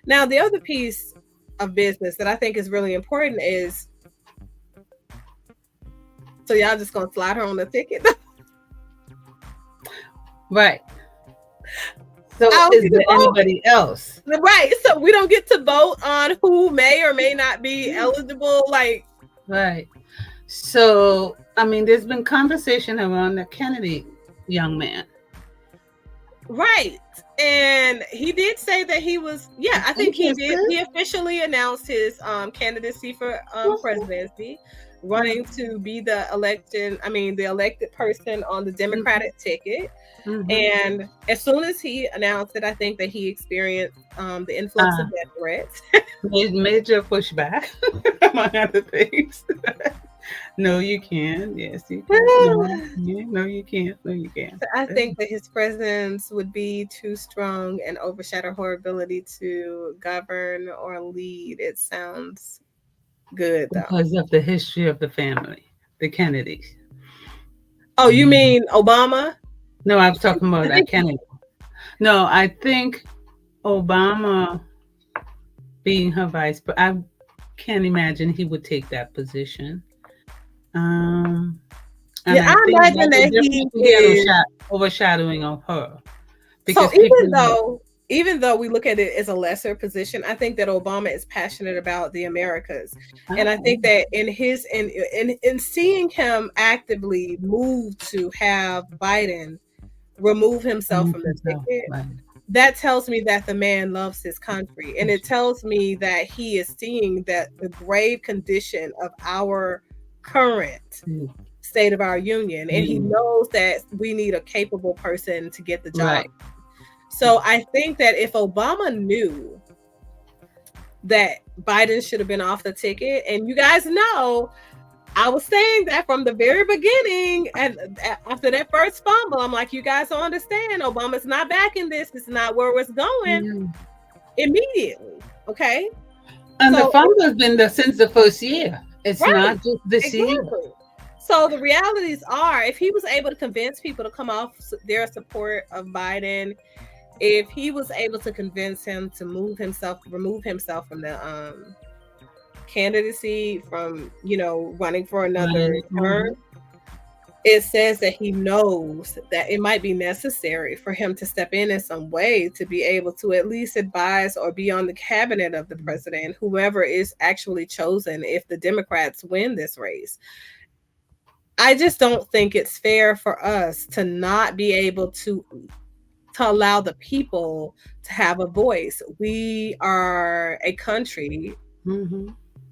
Now, the other piece of business that I think is really important is, so y'all just gonna slide her on the ticket? Right. So is there anybody else? Right. So we don't get to vote on who may or may not be eligible. Right. So, there's been conversation around the Kennedy young man. Right. And he did say that he was, I think he did. He officially announced his candidacy for presidency, running to be the elected person on the Democratic ticket. And as soon as he announced it, I think that he experienced the influx of death threats. Major pushback, among other things. No, you can. Yes, you can. No, you can't. No, you can't. I think that his presence would be too strong and overshadow her ability to govern or lead. It sounds good, though. Because of the history of the family, the Kennedys. Oh, you mean Obama? No, I was talking about Kennedy. No, I think Obama being her vice, but I can't imagine he would take that position. I imagine that he is overshadowing of her. Because even though we look at it as a lesser position, I think that Obama is passionate about the Americas. And I think that in seeing him actively move to have Biden remove himself from the ticket, that tells me that the man loves his country. And it tells me that he is seeing that the grave condition of our current state of our union. And he knows that we need a capable person to get the job. Right. So I think that if Obama knew that Biden should have been off the ticket, and you guys know I was saying that from the very beginning, and after that first fumble, I'm like, you guys don't understand. Obama's not backing this. This is not where it's going. Mm. Immediately, okay. And the So fumble has been there since the first year. It's right, not just this year. exactly. So the realities are, if he was able to convince people to come off their support of Biden, if he was able to convince him to remove himself from the candidacy, from running for another Right. term, Mm-hmm. it says that he knows that it might be necessary for him to step in some way to be able to at least advise or be on the cabinet of the president, whoever is actually chosen if the Democrats win this race. I just don't think it's fair for us to not be able to allow the people to have a voice. We are a country Mm-hmm.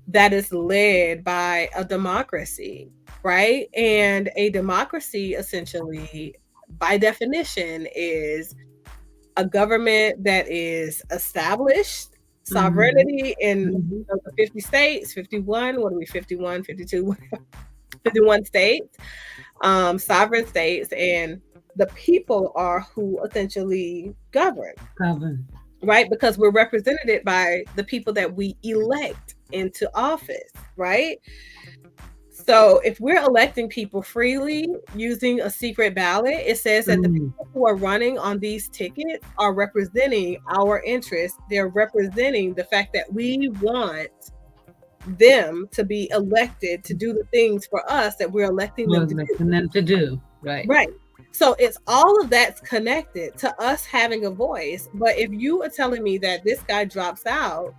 that is led by a democracy, right? And a democracy, essentially, by definition, is a government that is established, Mm-hmm. sovereignty in Mm-hmm. the 50 states, 51, what are we, 51, 52, 51 states, sovereign states, and the people are who essentially govern, Govern. right? Because we're represented by the people that we elect into office, right? So if we're electing people freely using a secret ballot, it says that the Mm. people who are running on these tickets are representing our interests. They're representing the fact that we want them to be elected to do the things for us that we're electing them We're to do. looking them to do. Right. Right. So it's all of that's connected to us having a voice. But if you are telling me that this guy drops out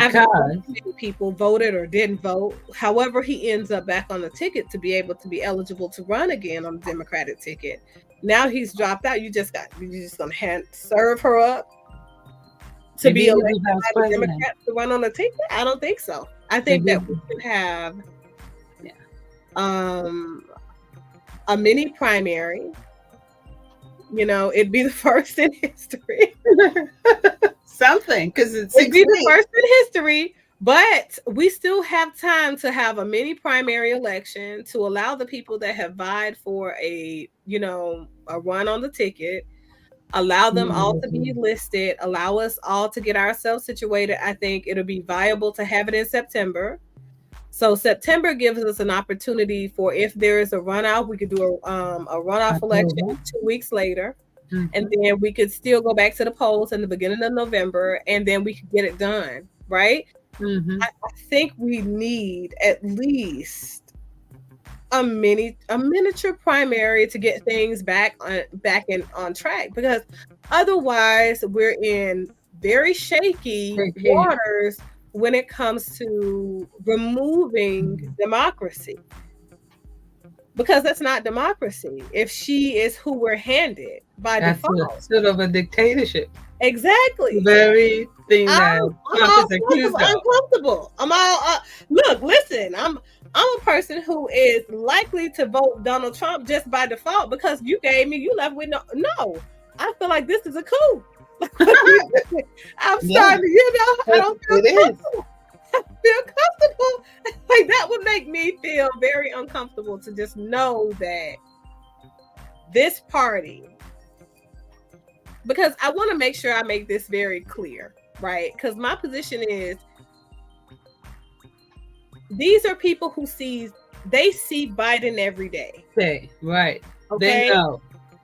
after Because many people voted or didn't vote, however he ends up back on the ticket to be able to be eligible to run again on the Democratic ticket, now he's dropped out. You just gonna serve her up to maybe be he'll be elected vice by the president. Democrats to run on the ticket? I don't think so. I think Maybe. that we should have Yeah. um a mini primary. It'd be the first in history. Something, because it's It'd 6 be the weeks. first in history, but we still have time to have a mini primary election to allow the people that have vied for a run on the ticket, allow them all to be Mm-hmm. listed, allow us all to get ourselves situated. I think it'll be viable to have it in September. So September gives us an opportunity for, if there is a runoff, we could do a runoff election October. 2 weeks later, and Mm-hmm. then we could still go back to the polls in the beginning of November, and then we could get it done, right? Mm-hmm. I think we need at least a miniature primary to get things back on track, because otherwise we're in very shaky Okay. waters when it comes to removing democracy, because that's not democracy if she is who we're handed by That's a default. sort of a dictatorship. The Exactly. very thing that I'm Trump all is accused of. uncomfortable. I'm all look. Listen, I'm a person who is likely to vote Donald Trump just by default, because you left with no. I feel like this is a coup. I'm Yeah, starting to, I don't feel it is. comfortable. I feel comfortable. Like, that would make me feel very uncomfortable to just know that this party, because I want to make sure I make this very clear, right? Because my position is, these are people who see Biden every day. Right. Okay.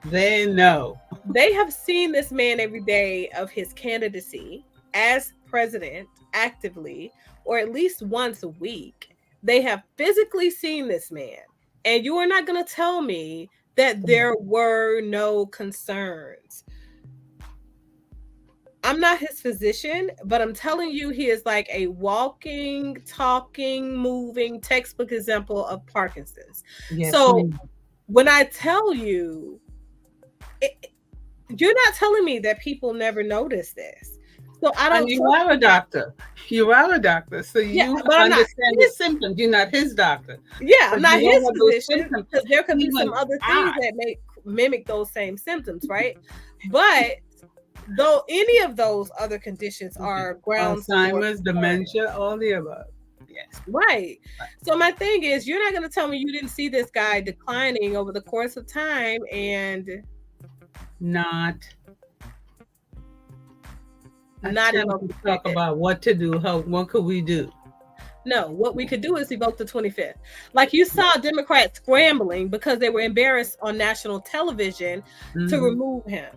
They know. They have seen this man every day of his candidacy as president actively, or at least once a week. They have physically seen this man. And you are not going to tell me that there were no concerns. I'm not his physician, but I'm telling you, he is like a walking, talking, moving textbook example of Parkinson's. Yes, So ma'am. when I tell you, you're not telling me that people never notice this. So I And don't. you are a doctor. You are a doctor, so Yeah, you but I'm not understand the symptoms. You're not his doctor, Yeah, I'm but not you know his what those physician, symptoms. because there could be Even some other things I, that may mimic those same symptoms, right? But though any of those other conditions are grounds for Alzheimer's, concern. dementia, all the above. Yes. Right. So my thing is, you're not going to tell me you didn't see this guy declining over the course of time and Not not attempt evoke to the talk 25th. about what to do, what could we do? No, what we could do is evoke the 25th. Like you saw Democrats scrambling because they were embarrassed on national television to remove him.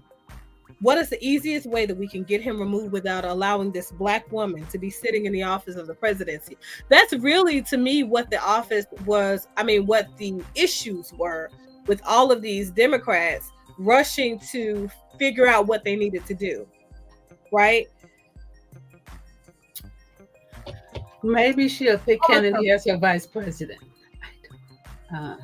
What is the easiest way that we can get him removed without allowing this black woman to be sitting in the office of the presidency? That's really, to me, what the office was. I mean, what the issues were with all of these Democrats rushing to figure out what they needed to do. Right? Maybe she'll pick Kennedy as her vice president. I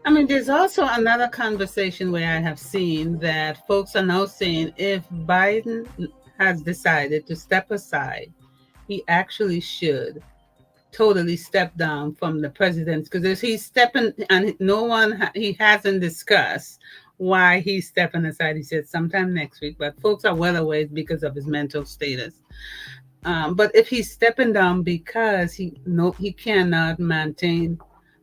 mean, there's also another conversation where I have seen that folks are now saying if Biden has decided to step aside, he actually should totally step down from the presidency, because if he's stepping and he hasn't discussed why he's stepping aside. He said sometime next week, but folks are well aware because of his mental status. But if he's stepping down because he cannot maintain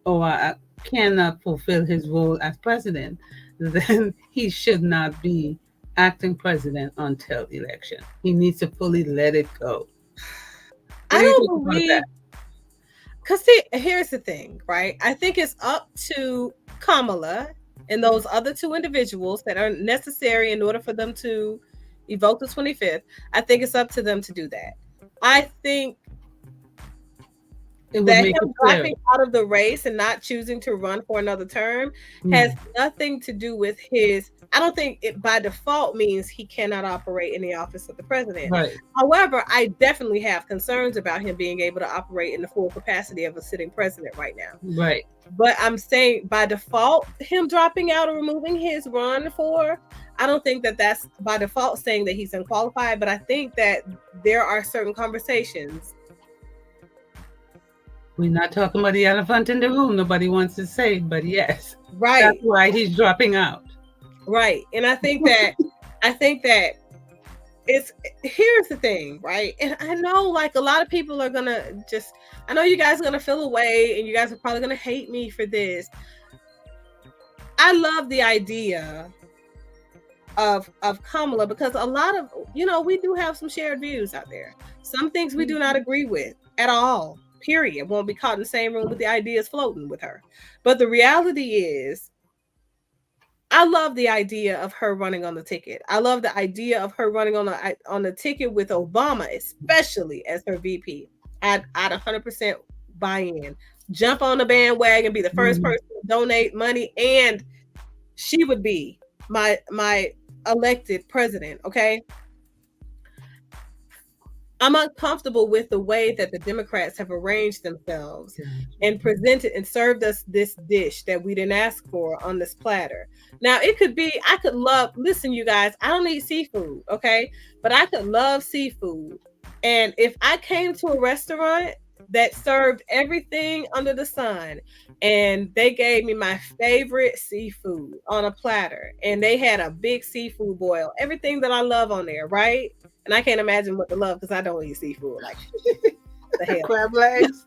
or cannot fulfill his role as president, then he should not be acting president until election. He needs to fully let it go. I don't believe, because see, here's the thing, right? I think it's up to Kamala and those other two individuals that are necessary in order for them to evoke the 25th. I think it's up to them to do that. I think that him dropping out of the race and not choosing to run for another term has nothing to do with his. I don't think it by default means he cannot operate in the office of the president. Right. However, I definitely have concerns about him being able to operate in the full capacity of a sitting president right now. Right. But I'm saying by default, him dropping out or removing his run for, I don't think that that's by default saying that he's unqualified. But I think that there are certain conversations. We're not talking about the elephant in the room. Nobody wants to say it, but yes. Right. That's why he's dropping out. Right. And I think that here's the thing, right? And I know like a lot of people are gonna I know you guys are gonna feel away and you guys are probably gonna hate me for this. I love the idea of Kamala because a lot of, we do have some shared views out there. Some things we do not agree with at all. Period. Won't be caught in the same room with the ideas floating with her. But the reality is, I love the idea of her running on the ticket. I love the idea of her running on the ticket with Obama, especially as her VP. I'd 100% buy in. Jump on the bandwagon, be the first person to donate money, and she would be my elected president, okay? I'm uncomfortable with the way that the Democrats have arranged themselves and presented and served us this dish that we didn't ask for on this platter. Now, it could be, listen, you guys, I don't eat seafood, okay? But I could love seafood. And if I came to a restaurant that served everything under the sun and they gave me my favorite seafood on a platter and they had a big seafood boil, everything that I love on there, right? And I can't imagine what to love because I don't eat seafood like the hell. Crab legs.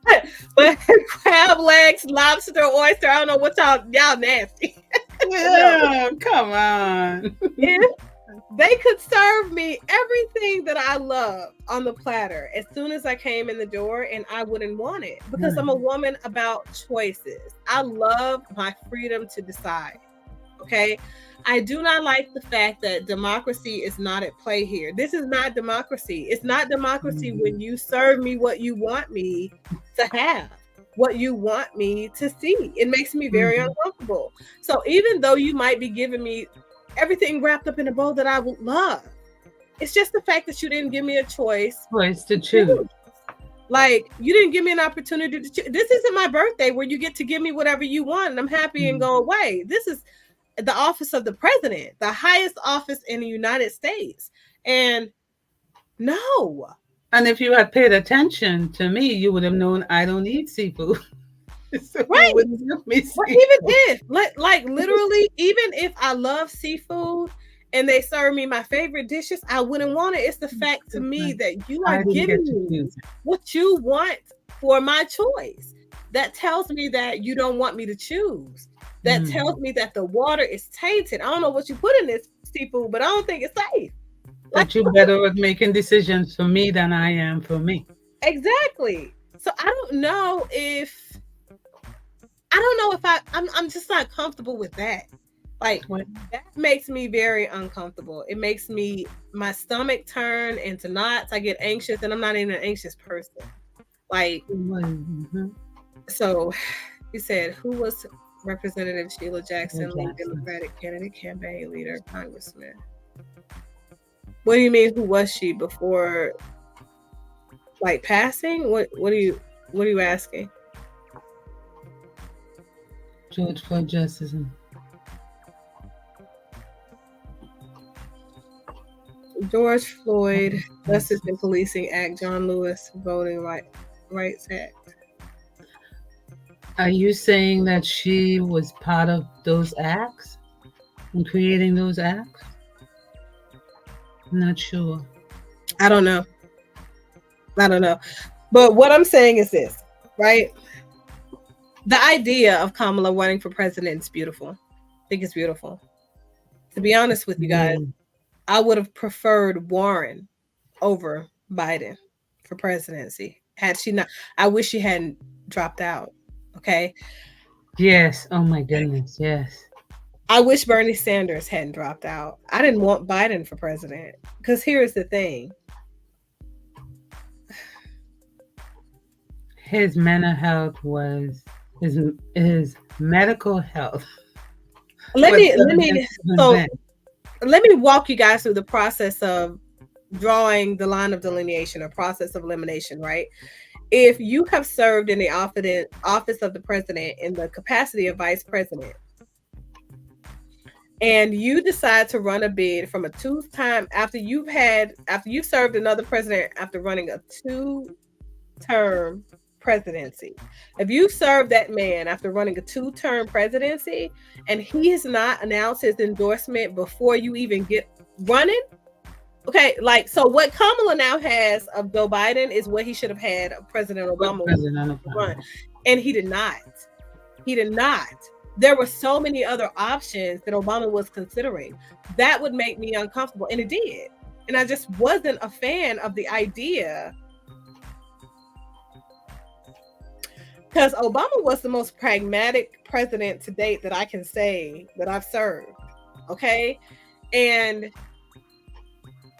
But crab legs, lobster, oyster, I don't know what y'all nasty. Yeah, come on. If they could serve me everything that I love on the platter as soon as I came in the door, and I wouldn't want it because I'm a woman about choices. I love my freedom to decide. Okay. I do not like the fact that democracy is not at play here. This is not democracy. It's not democracy when you serve me what you want me to have, what you want me to see. It makes me very uncomfortable. So even though you might be giving me everything wrapped up in a bowl that I would love, it's just the fact that you didn't give me a choice to choose. Like, you didn't give me an opportunity to choose. This isn't my birthday where you get to give me whatever you want and I'm happy and go away. This is the office of the president, the highest office in the United States. And no. And if you had paid attention to me, you would have known I don't eat seafood. So right. Give me seafood. Even if, like literally, even if I love seafood and they serve me my favorite dishes, I wouldn't want it. It's the fact to me that you are I didn't giving get to me choose it. what you want for my choice. That tells me that you don't want me to choose. That tells me that the water is tainted. I don't know what you put in this seafood, but I don't think it's safe. Like, That you're better at making decisions for me than I am for me. exactly. So I don't know if I'm just not comfortable with that. Like, What? that makes me very uncomfortable. It makes my stomach turn into knots. I get anxious, and I'm not even an anxious person. Like, Mm-hmm. so he said, who was Representative Sheila Jackson, lead Jackson. Democratic candidate, campaign leader, congressman? What do you mean? Who was she before, like, passing? What are you asking? George Floyd Justice. George Floyd Justice and Policing Act, John Lewis Voting Rights Act. Are you saying that she was part of those acts and creating those acts? I'm not sure. I don't know. But what I'm saying is this, right? The idea of Kamala running for president is beautiful. I think it's beautiful. To be honest with you guys, I would have preferred Warren over Biden for presidency. Had she not, I wish she hadn't dropped out. Okay. Yes. Oh my goodness. Yes. I wish Bernie Sanders hadn't dropped out. I didn't want Biden for president. Because here's the thing. His mental health was his medical health. Let me walk you guys through the process of drawing the line of delineation or process of elimination, right? If you have served in the office of the president in the capacity of vice president, and you decide to run a bid from a two-time after you've served another president after running a two-term presidency. If you serve that man after running a two-term presidency and he has not announced his endorsement before you even get running, okay, like, so what Kamala now has of Joe Biden is what he should have had of President Obama. Run. And he did not. There were so many other options that Obama was considering. That would make me uncomfortable, and it did. And I just wasn't a fan of the idea, because Obama was the most pragmatic president to date that I can say that I've served. Okay? And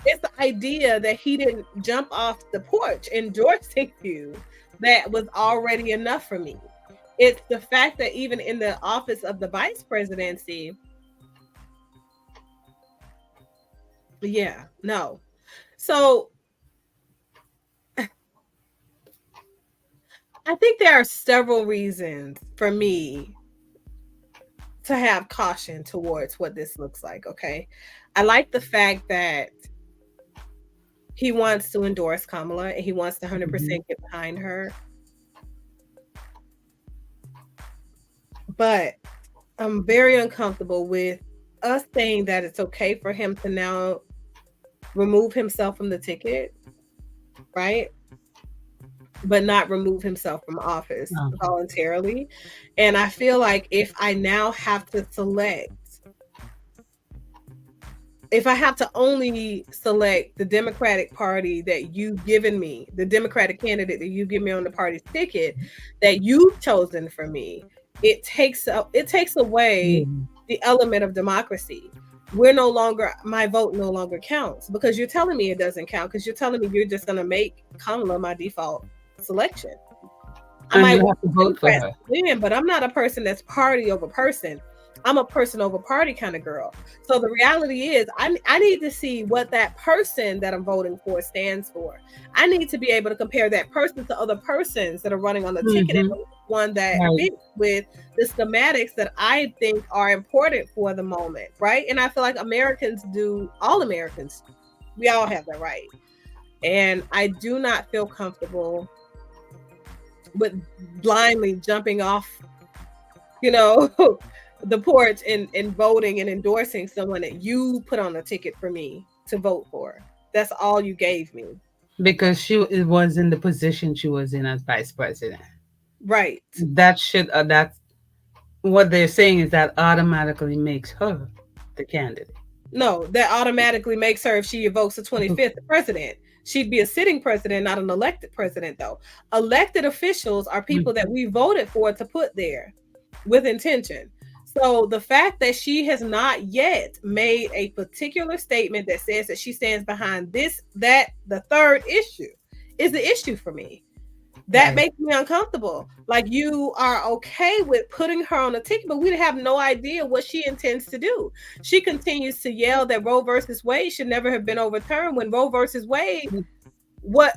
it's the idea that he didn't jump off the porch endorsing you that was already enough for me. It's the fact that even in the office of the vice presidency, yeah, no. So I think there are several reasons for me to have caution towards what this looks like, okay? I like the fact that he wants to endorse Kamala and he wants to 100% get behind her. But I'm very uncomfortable with us saying that it's okay for him to now remove himself from the ticket, right? But not remove himself from office voluntarily. And I feel like if I now have to select, if I have to only select the Democratic Party that you've given me, the Democratic candidate that you give me on the party's ticket that you've chosen for me, it takes away the element of democracy. My vote no longer counts, because you're telling me it doesn't count, because you're telling me you're just going to make Kamala my default selection. I might have to vote for her, but I'm not a person that's party over person. I'm a person over party kind of girl. So the reality is I need to see what that person that I'm voting for stands for. I need to be able to compare that person to other persons that are running on the ticket, and one that fits with the schematics that I think are important for the moment, right? And I feel like all Americans, we all have that right. And I do not feel comfortable with blindly jumping off, the porch and voting and endorsing someone that you put on a ticket for me to vote for. That's all you gave me. Because she was in the position she was in as vice president. Right. That should that's what they're saying is that automatically makes her the candidate. No, that automatically makes her, if she evokes the 25th, the president. She'd be a sitting president, not an elected president, though. Elected officials are people that we voted for to put there with intention. So the fact that she has not yet made a particular statement that says that she stands behind this, that, the third issue is the issue for me. That makes me uncomfortable. Like, you are okay with putting her on a ticket, but we have no idea what she intends to do. She continues to yell that Roe versus Wade should never have been overturned, when Roe versus Wade what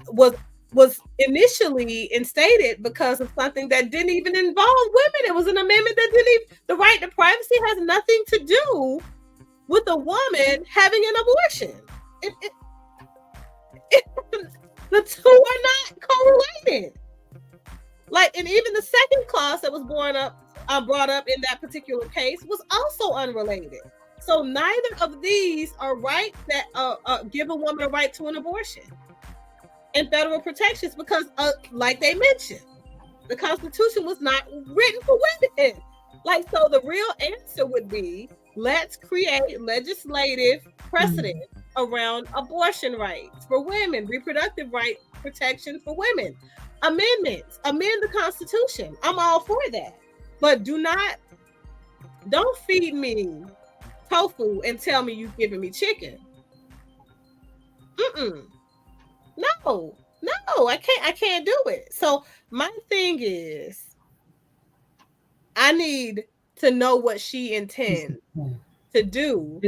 was initially instated because of something that didn't even involve women. It was an amendment that didn't even, the right to privacy has nothing to do with a woman having an abortion. The two are not correlated. Like, and even the second clause that was brought up in that particular case was also unrelated. So neither of these are rights that give a woman a right to an abortion and federal protections, because, like they mentioned, the Constitution was not written for women. Like, so the real answer would be, let's create legislative precedent around abortion rights for women, reproductive right protection for women, amendments, amend the Constitution. I'm all for that. But don't feed me tofu and tell me you've given me chicken. No, I can't do it. So my thing is, I need to know what she intends to do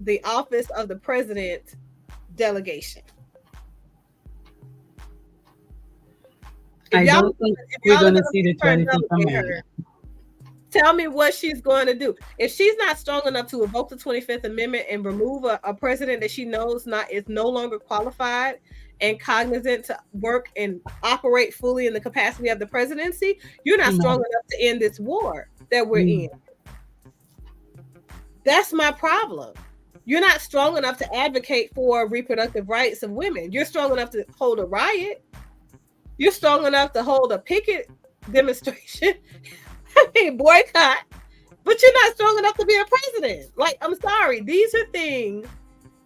the office of the president delegation. I don't think we're going to see the 25th Amendment. Tell me what she's going to do. If she's not strong enough to evoke the 25th Amendment and remove a president that she knows is no longer qualified and cognizant to work and operate fully in the capacity of the presidency, you're not strong enough to end this war that we're in. That's my problem. You're not strong enough to advocate for reproductive rights of women. You're strong enough to hold a riot. You're strong enough to hold a picket demonstration. Boycott, but you're not strong enough to be a president. Like, I'm sorry. These are things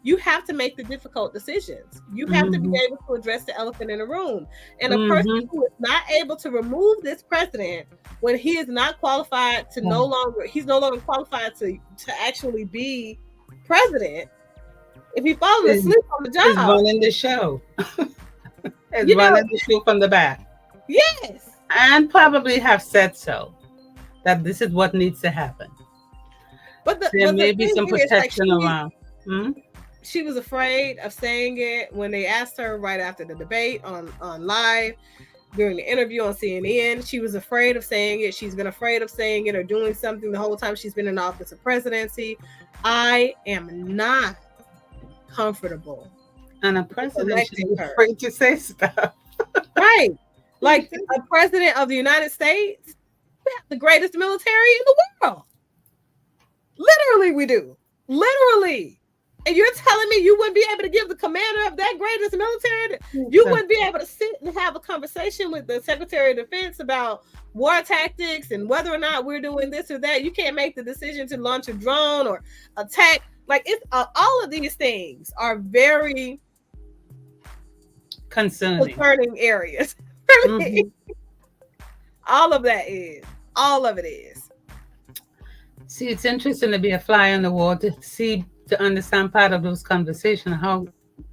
you have to make the difficult decisions. You have to be able to address the elephant in the room. And a person who is not able to remove this president when he is not qualified to he's no longer qualified to actually be president. If he falls asleep on the job, he's running the show. He's running the show from the back. Yes. And probably have said so. That this is what needs to happen. But there may be some protection around. She was afraid of saying it when they asked her right after the debate on live during the interview on CNN. She was afraid of saying it. She's been afraid of saying it or doing something the whole time she's been in the office of presidency. I am not comfortable. And a president should be afraid to say stuff. Right. Like, a president of the United States, we have the greatest military in the world. Literally, we do. Literally. And you're telling me you wouldn't be able to give the commander of that greatest military, you wouldn't be able to sit and have a conversation with the Secretary of Defense about war tactics and whether or not we're doing this or that. You can't make the decision to launch a drone or attack. Like, it's all of these things are very concerning areas. All of it is. See, it's interesting to be a fly on the wall to understand part of those conversations,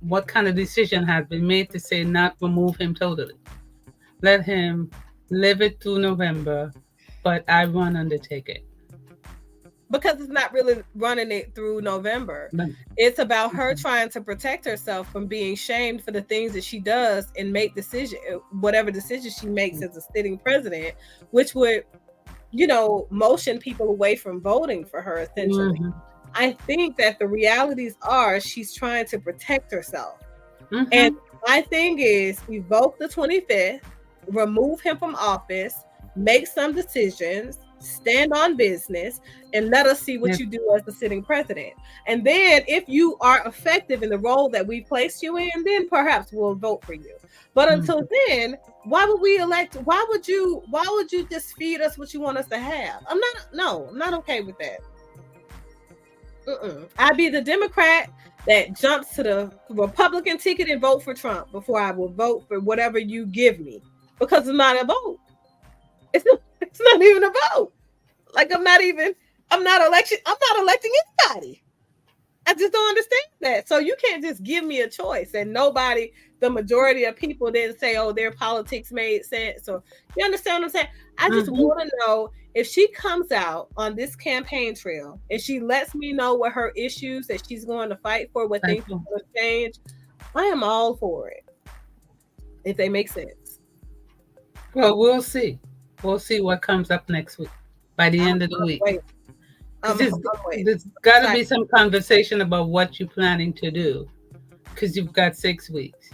what kind of decision has been made to say not remove him totally. Let him live it through November, but I run on the ticket. Because it's not really running it through November. It's about her trying to protect herself from being shamed for the things that she does and make whatever decision she makes as a sitting president, which would, motion people away from voting for her, essentially. I think that the realities are she's trying to protect herself. And my thing is, evoke the 25th, remove him from office, make some decisions, stand on business, and let us see what you do as the sitting president. And then if you are effective in the role that we placed you in, then perhaps we'll vote for you. But until then, why would we elect? Why would you just feed us what you want us to have? I'm not okay with that. I'd be the Democrat that jumps to the Republican ticket and vote for Trump before I will vote for whatever you give me, because it's not a vote. It's not even a vote. Like I'm not electing anybody. I just don't understand that. So you can't just give me a choice and the majority of people didn't say, oh, their politics made sense. Or you understand what I'm saying? I just want to know if she comes out on this campaign trail and she lets me know what her issues that she's going to fight for, what things are going to change. I am all for it if they make sense. Well, we'll see. We'll see what comes up next week by the end of the week. There's got to be some conversation about what you're planning to do, because you've got 6 weeks.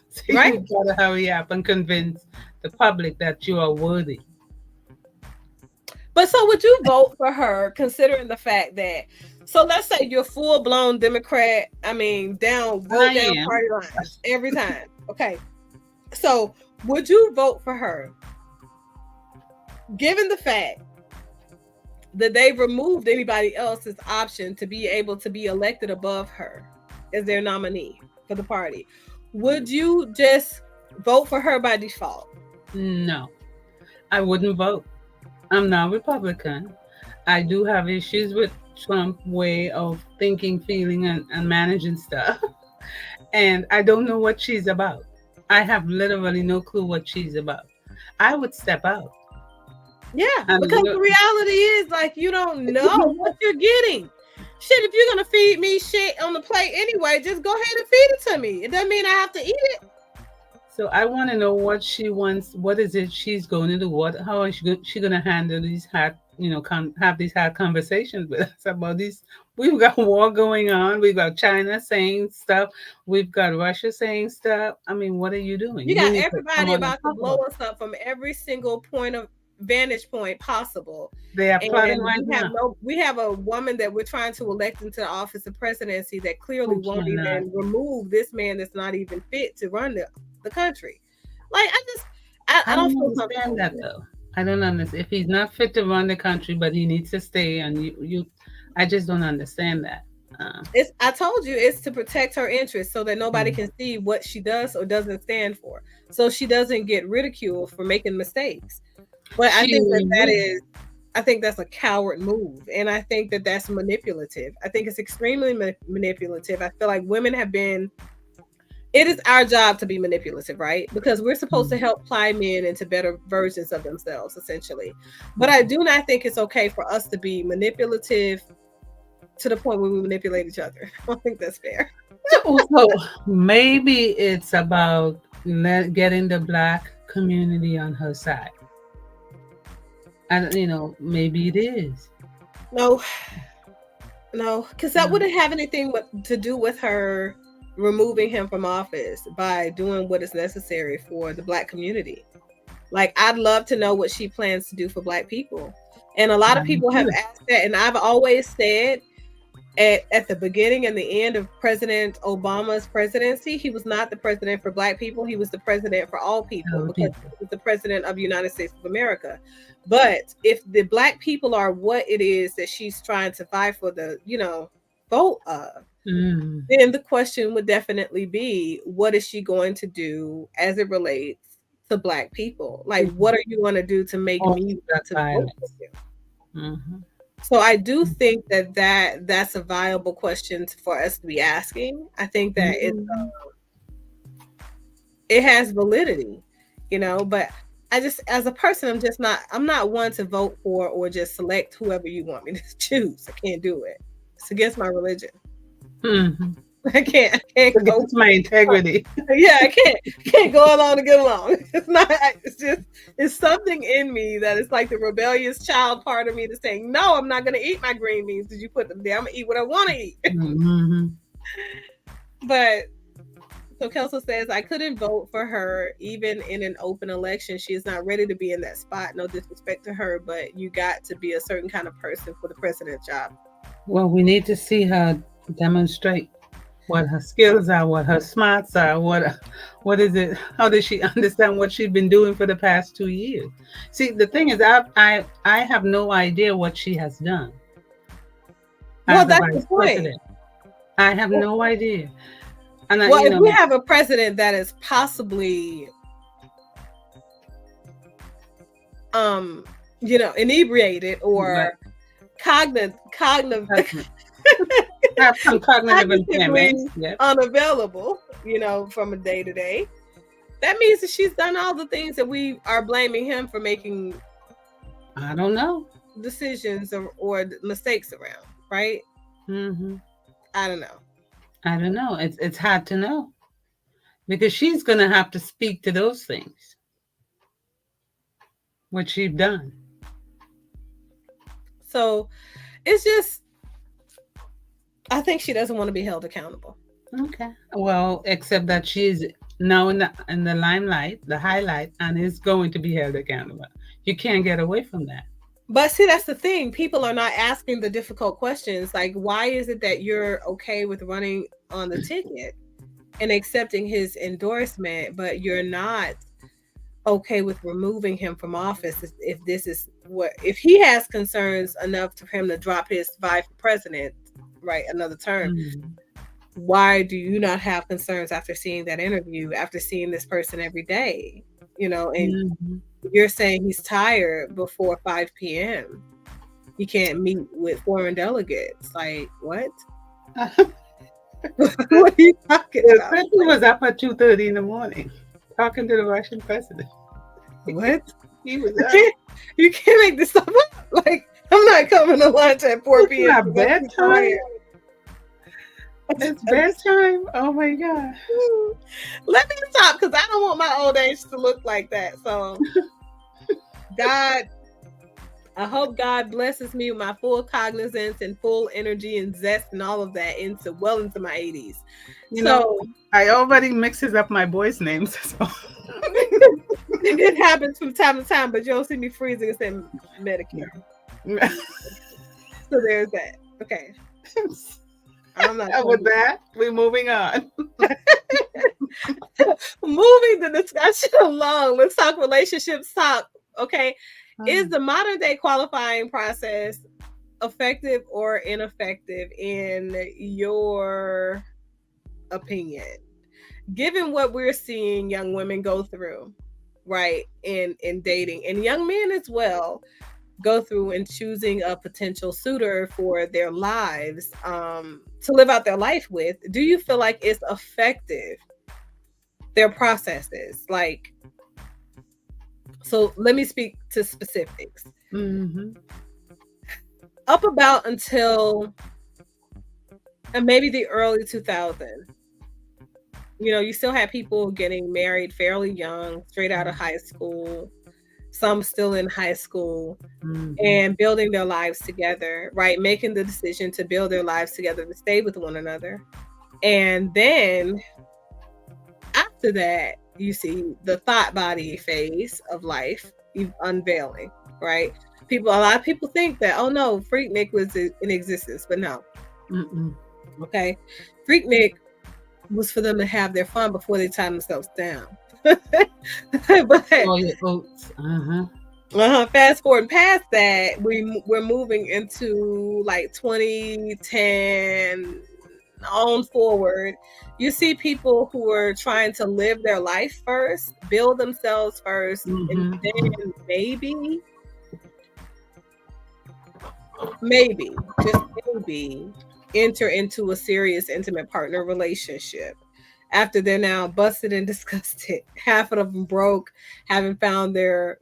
So right? You've got to hurry up and convince the public that you are worthy. But so would you vote for her, considering the fact that, so let's say you're full-blown Democrat, down party lines every time. Okay. So would you vote for her, given the fact that they've removed anybody else's option to be able to be elected above her as their nominee for the party? Would you just vote for her by default? No, I wouldn't vote. I'm not Republican. I do have issues with Trump's way of thinking, feeling, and managing stuff. And I don't know what she's about. I have literally no clue what she's about. I would step out. Yeah, because the reality is, like, you don't know what you're getting. Shit, if you're going to feed me shit on the plate anyway, just go ahead and feed it to me. It doesn't mean I have to eat it. So I want to know what she wants. What is it she's going to do? How is she going to handle these have these hard conversations with us about these? We've got war going on. We've got China saying stuff. We've got Russia saying stuff. What are you doing? You got everybody about to blow us up from every single vantage point possible. They are plotting right now. We have a woman that we're trying to elect into the office of presidency that clearly won't even remove this man that's not even fit to run the country. Like, I don't understand that though. I don't understand. If he's not fit to run the country, but he needs to stay, and I just don't understand that. I told you it's to protect her interests so that nobody can see what she does or doesn't stand for, so she doesn't get ridiculed for making mistakes. But I think that's a coward move, and I think that that's manipulative. I think it's extremely manipulative. I feel like women have been. It is our job to be manipulative, right? Because we're supposed to help ply men into better versions of themselves, essentially. But I do not think it's okay for us to be manipulative to the point where we manipulate each other. I don't think that's fair. So maybe it's about getting the Black community on her side. And, maybe it is. No, because that wouldn't have anything to do with her removing him from office by doing what is necessary for the Black community. Like, I'd love to know what she plans to do for Black people. And a lot of people have asked that. And I've always said at the beginning and the end of President Obama's presidency, he was not the president for Black people. He was the president for all people, because he was the president of the United States of America. But if the Black people are what it is that she's trying to fight for the, vote of, then the question would definitely be, what is she going to do as it relates to Black people? Like, what are you going to do to make me want to vote for you? So I do think that's a viable question for us to be asking. I think that it has validity, but I just, as a person, I'm not one to vote for or just select whoever you want me to choose. I can't do it. It's against my religion. I can't go with my integrity. Yeah, I can't go along to get along. It's something in me that is like the rebellious child part of me that's saying, no, I'm not going to eat my green beans because you put them there. I'm going to eat what I want to eat. But So Kelso says, I couldn't vote for her even in an open election. She is not ready to be in that spot. No disrespect to her, but you got to be a certain kind of person for the president job. Well, we need to see her demonstrate what her skills are, what her smarts are, what is it? How does she understand what she's been doing for the past 2 years? See, the thing is, I have no idea what she has done Well, as a that's the vice point. president. I have no idea. And Well, if we have a president that is possibly, inebriated or cognitive have some cognitive cognitively impairments. Yep. unavailable, from a day to day, that means that she's done all the things that we are blaming him for making. I don't know. Decisions or mistakes around, right? Mm-hmm. I don't know. I don't know. It's hard to know because she's gonna have to speak to those things, what she's done. So it's just, I think she doesn't want to be held accountable. Okay. Well, except that she's now in the limelight, the highlight, and is going to be held accountable. You can't get away from that. But see, that's the thing. People are not asking the difficult questions. Like, why is it that you're okay with running on the ticket and accepting his endorsement, but you're not okay with removing him from office if this is if he has concerns enough for him to drop his vice president, right, another term. Mm-hmm. Why do you not have concerns after seeing that interview, after seeing this person every day, and mm-hmm. You're saying he's tired before 5 p.m. He can't meet with foreign delegates. Like, what? What are you talking about? He was up at 2:30 in the morning talking to the Russian president. What? He was up. You can't make this stuff up. Like, I'm not coming to lunch at 4 p.m. It's not bedtime. It's bedtime. Oh my God. Let me stop because I don't want my old age to look like that. So, God, I hope God blesses me with my full cognizance and full energy and zest and all of that into my 80s. You know, I already mixes up my boys' names. So. It happens from time to time, but you don't see me freezing and saying Medicare. So there's that. Okay. I'm not with that. We're moving on. Moving the discussion along. Let's talk relationships talk. Okay. Is the modern day qualifying process effective or ineffective in your opinion? Given what we're seeing young women go through, right, in dating, and young men as well go through in choosing a potential suitor for their lives, to live out their life with, do you feel like it's effective, their processes? Like, so let me speak to specifics. Mm-hmm. Up about until maybe the early 2000s, you still had people getting married fairly young, straight out of high school, some still in high school, mm-hmm. and building their lives together, right? Making the decision to build their lives together, to stay with one another. And then after that, you see the thought body phase of life unveiling, right? A lot of people think that, oh no, Freaknik was in existence, but no. Mm-mm. Okay. Freaknik was for them to have their fun before they tie themselves down. But fast forward past that, we're moving into like 2010 on forward. You see people who are trying to live their life first, build themselves first, mm-hmm. and then maybe, just maybe, enter into a serious intimate partner relationship after they're now busted and disgusted, half of them broke, haven't found their,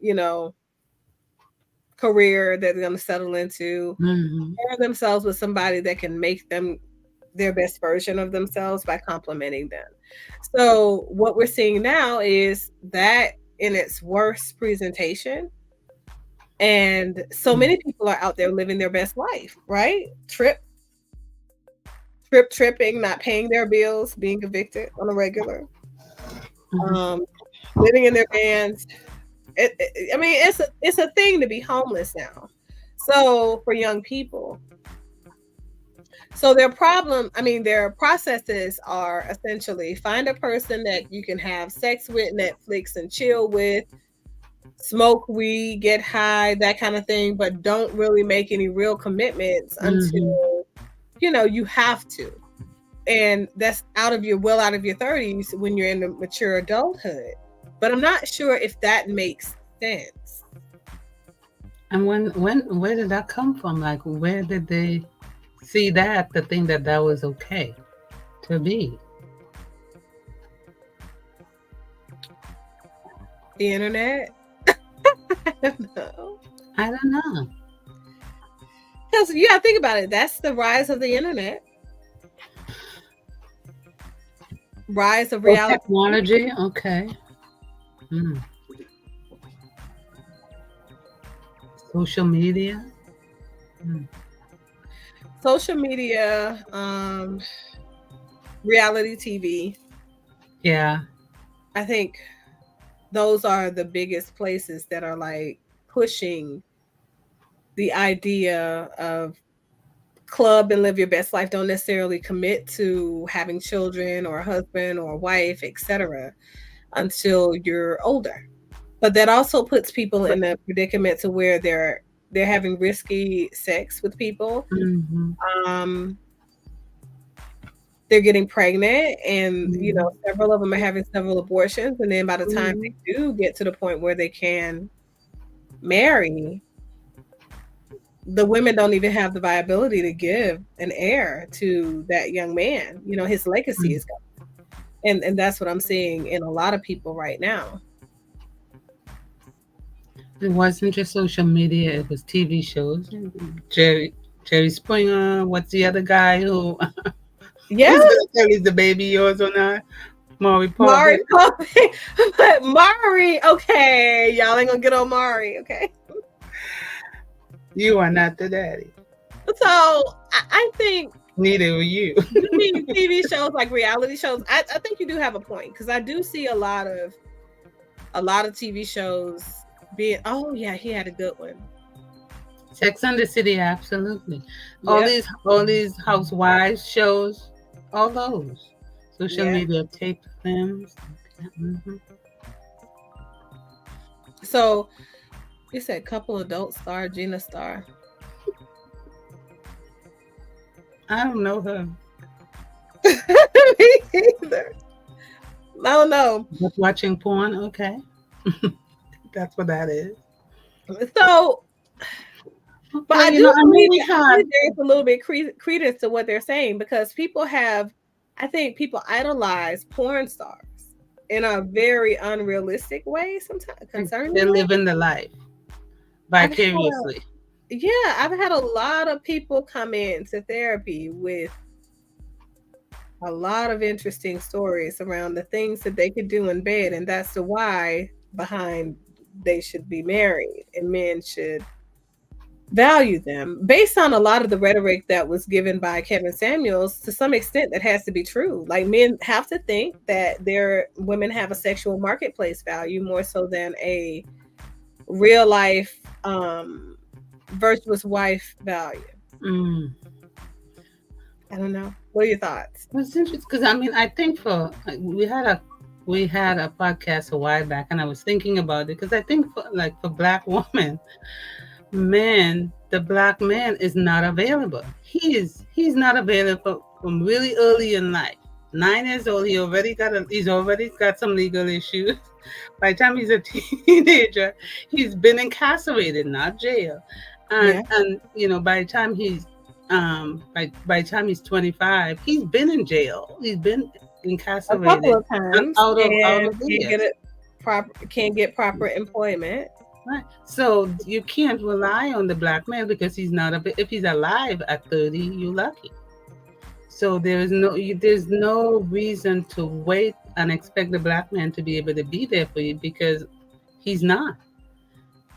career that they're going to settle into, mm-hmm. pair themselves with somebody that can make them their best version of themselves by complimenting them. So what we're seeing now is that in its worst presentation. And so many people are out there living their best life, right? tripping, not paying their bills, being evicted on a regular, Mhm. um, living in their vans. I mean, it's a thing to be homeless now. So for young people, so their problem, I mean, their processes are essentially find a person that you can have sex with, Netflix and chill with, smoke weed, get high, that kind of thing, but don't really make any real commitments Mhm. until you have to. And that's out of your 30s when you're in the mature adulthood. But I'm not sure if that makes sense. And where did that come from? Like, where did they see that to think that that was okay to be? The internet. I don't know. I don't know. Because yeah, think about it. That's the rise of the internet, rise of Oh, reality. technology. Okay. Mm. Social media. Mm. Social media, reality TV. Yeah. I think those are the biggest places that are like pushing the idea of club and live your best life. Don't necessarily commit to having children or a husband or a wife, etc., until you're older. But that also puts people in a predicament to where they're having risky sex with people. Mm-hmm. Um, they're getting pregnant, and Mm-hmm. several of them are having several abortions, and then by the time Mm-hmm. they do get to the point where they can marry, the women don't even have the viability to give an heir to that young man. His legacy is gone. And that's what I'm seeing in a lot of people right now. It wasn't just social media; it was TV shows. Jerry Springer. What's the other guy who Yeah, who's gonna tell is the baby yours or not? Maury Mari Povich. Povich. But Mari, okay, y'all ain't gonna get on Mari, okay? You are not the daddy. So I think Neither were you. you mean TV shows like reality shows. I think you do have a point because I do see a lot of TV shows being. Oh yeah, he had a good one. Sex and the City, absolutely. Yep. All these housewives shows, all those social Yeah. media tape films. Hmm. So you said couple adult star Gina Star. I don't know her. Me either. I don't know. But watching porn, okay, that's what that is. So, but Well, I you know, do I mean, believe we had. there's a little bit credence to what they're saying because I think people idolize porn stars in a very unrealistic way, sometimes They're concerningly. living the life I've had vicariously. Yeah, I've had a lot of people come into therapy with a lot of interesting stories around the things that they could do in bed, and that's the why behind they should be married and men should value them based on a lot of the rhetoric that was given by Kevin Samuels. To some extent that has to be true. Like men have to think that their women have a sexual marketplace value more so than a real life virtuous wife value. Mm. I don't know. What are your thoughts? It's interesting because I mean, I think for we had a podcast a while back, and I was thinking about it because I think for black women, man, the black man is not available. He's not available from really early in life. 9 years old, he's already got some legal issues. By the time he's a teenager, he's been incarcerated, not jail. Yeah, And by the time by the time he's 25, he's been in jail. He's been a couple incarcerated of and times, out of and years. can't get proper employment. Right. So you can't rely on the black man because he's not if he's alive at 30, you're lucky. So there's no reason to wait and expect the black man to be able to be there for you because he's not.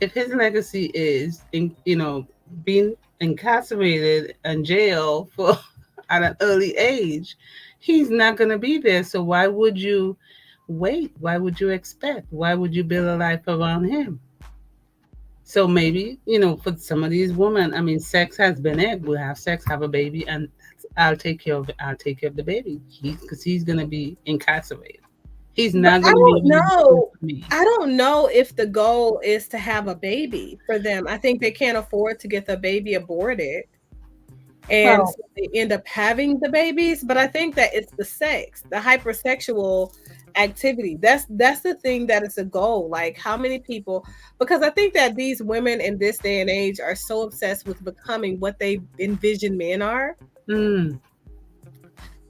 If his legacy is being incarcerated and jail for at an early age, he's not going to be there. So why would you wait? Why would you expect? Why would you build a life around him? So maybe, for some of these women, I mean, sex has been it. We'll have sex, have a baby, and I'll take care of it. I'll take care of the baby. Because he's going to be incarcerated. He's But not I going to be don't able to do this know. for me. I don't know if the goal is to have a baby for them. I think they can't afford to get the baby aborted. And Well, so they end up having the babies. But I think that it's the sex, the hypersexual activity. That's the thing that is a goal. Like how many people, because I think that these women in this day and age are so obsessed with becoming what they envision men are. mm,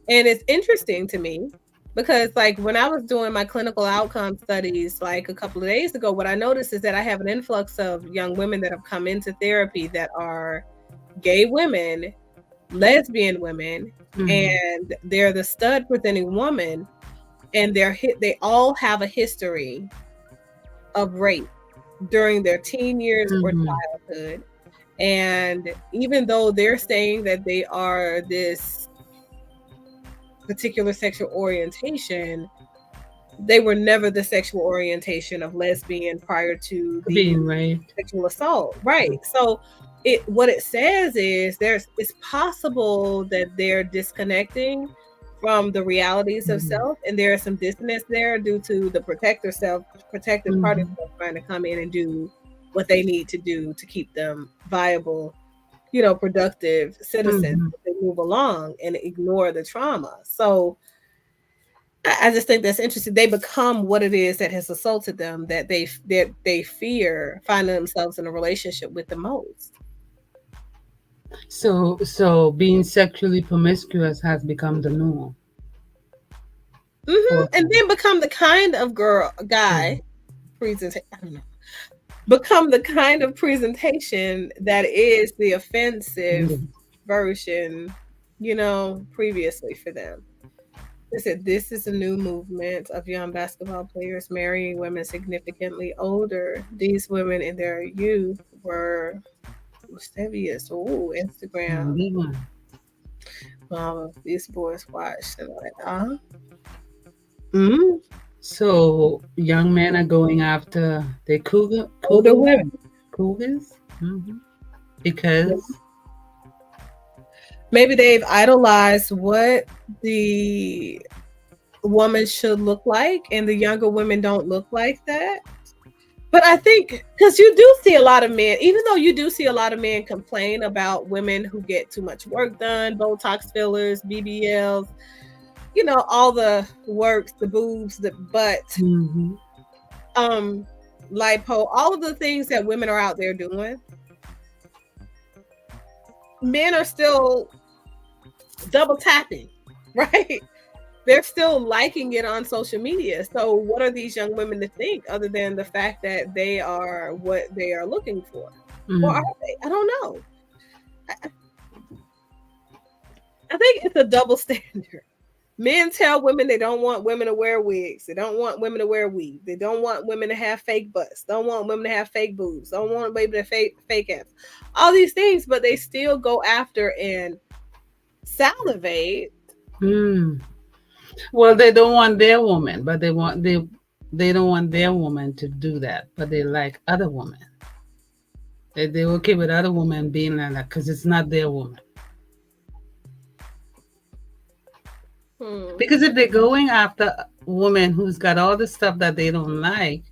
And it's interesting to me because, like, when I was doing my clinical outcome studies, like a couple of days ago, what I noticed is that I have an influx of young women that have come into therapy that are gay women, lesbian women, mm, and they're the stud presenting woman, and they all have a history of rape during their teen years or mm, childhood. And even though they're saying that they are this particular sexual orientation, they were never the sexual orientation of lesbian prior to the being raped. sexual assault. Right. So what it says is it's possible that they're disconnecting from the realities of Mm, self, and there is some dissonance there due to the protective part of mm, self trying to come in and do what they need to do to keep them viable, productive citizens mm. as they move along and ignore the trauma. So I just think that's interesting. They become what it is that has assaulted them, that they fear finding themselves in a relationship with the most. So being sexually promiscuous has become the norm for And them. then become the kind of guy Mm, presentation. I don't know. Become the kind of presentation that is the offensive mm, version, previously for them. They said this is a new movement of young basketball players marrying women significantly older. These women in their youth were lascivious. Ooh, Instagram. big one. These boys watched and like, mm, So young men are going after the older women. cougars, because Maybe they've idolized what the woman should look like, and the younger women don't look like that. But I think because you do see a lot of men, even though you do see a lot of men complain about women who get too much work done, Botox fillers, BBLs, all the works, the boobs, the butt, mm-hmm, lipo, all of the things that women are out there doing. Men are still double tapping, right? They're still liking it on social media. So what are these young women to think other than the fact that they are what they are looking for? Or are they? I don't know. I think it's a double standard. Men tell women they don't want women to wear wigs. They don't want women to wear weave. They don't want women to have fake butts. Don't want women to have fake boobs. Don't want women to fake abs. All these things, but they still go after and salivate. mm. Well, they don't want their woman, but they don't want their woman to do that, but they like other women. They're okay with other women being like that because it's not their woman. Hmm. Because if they're going after a woman who's got all the stuff that they don't like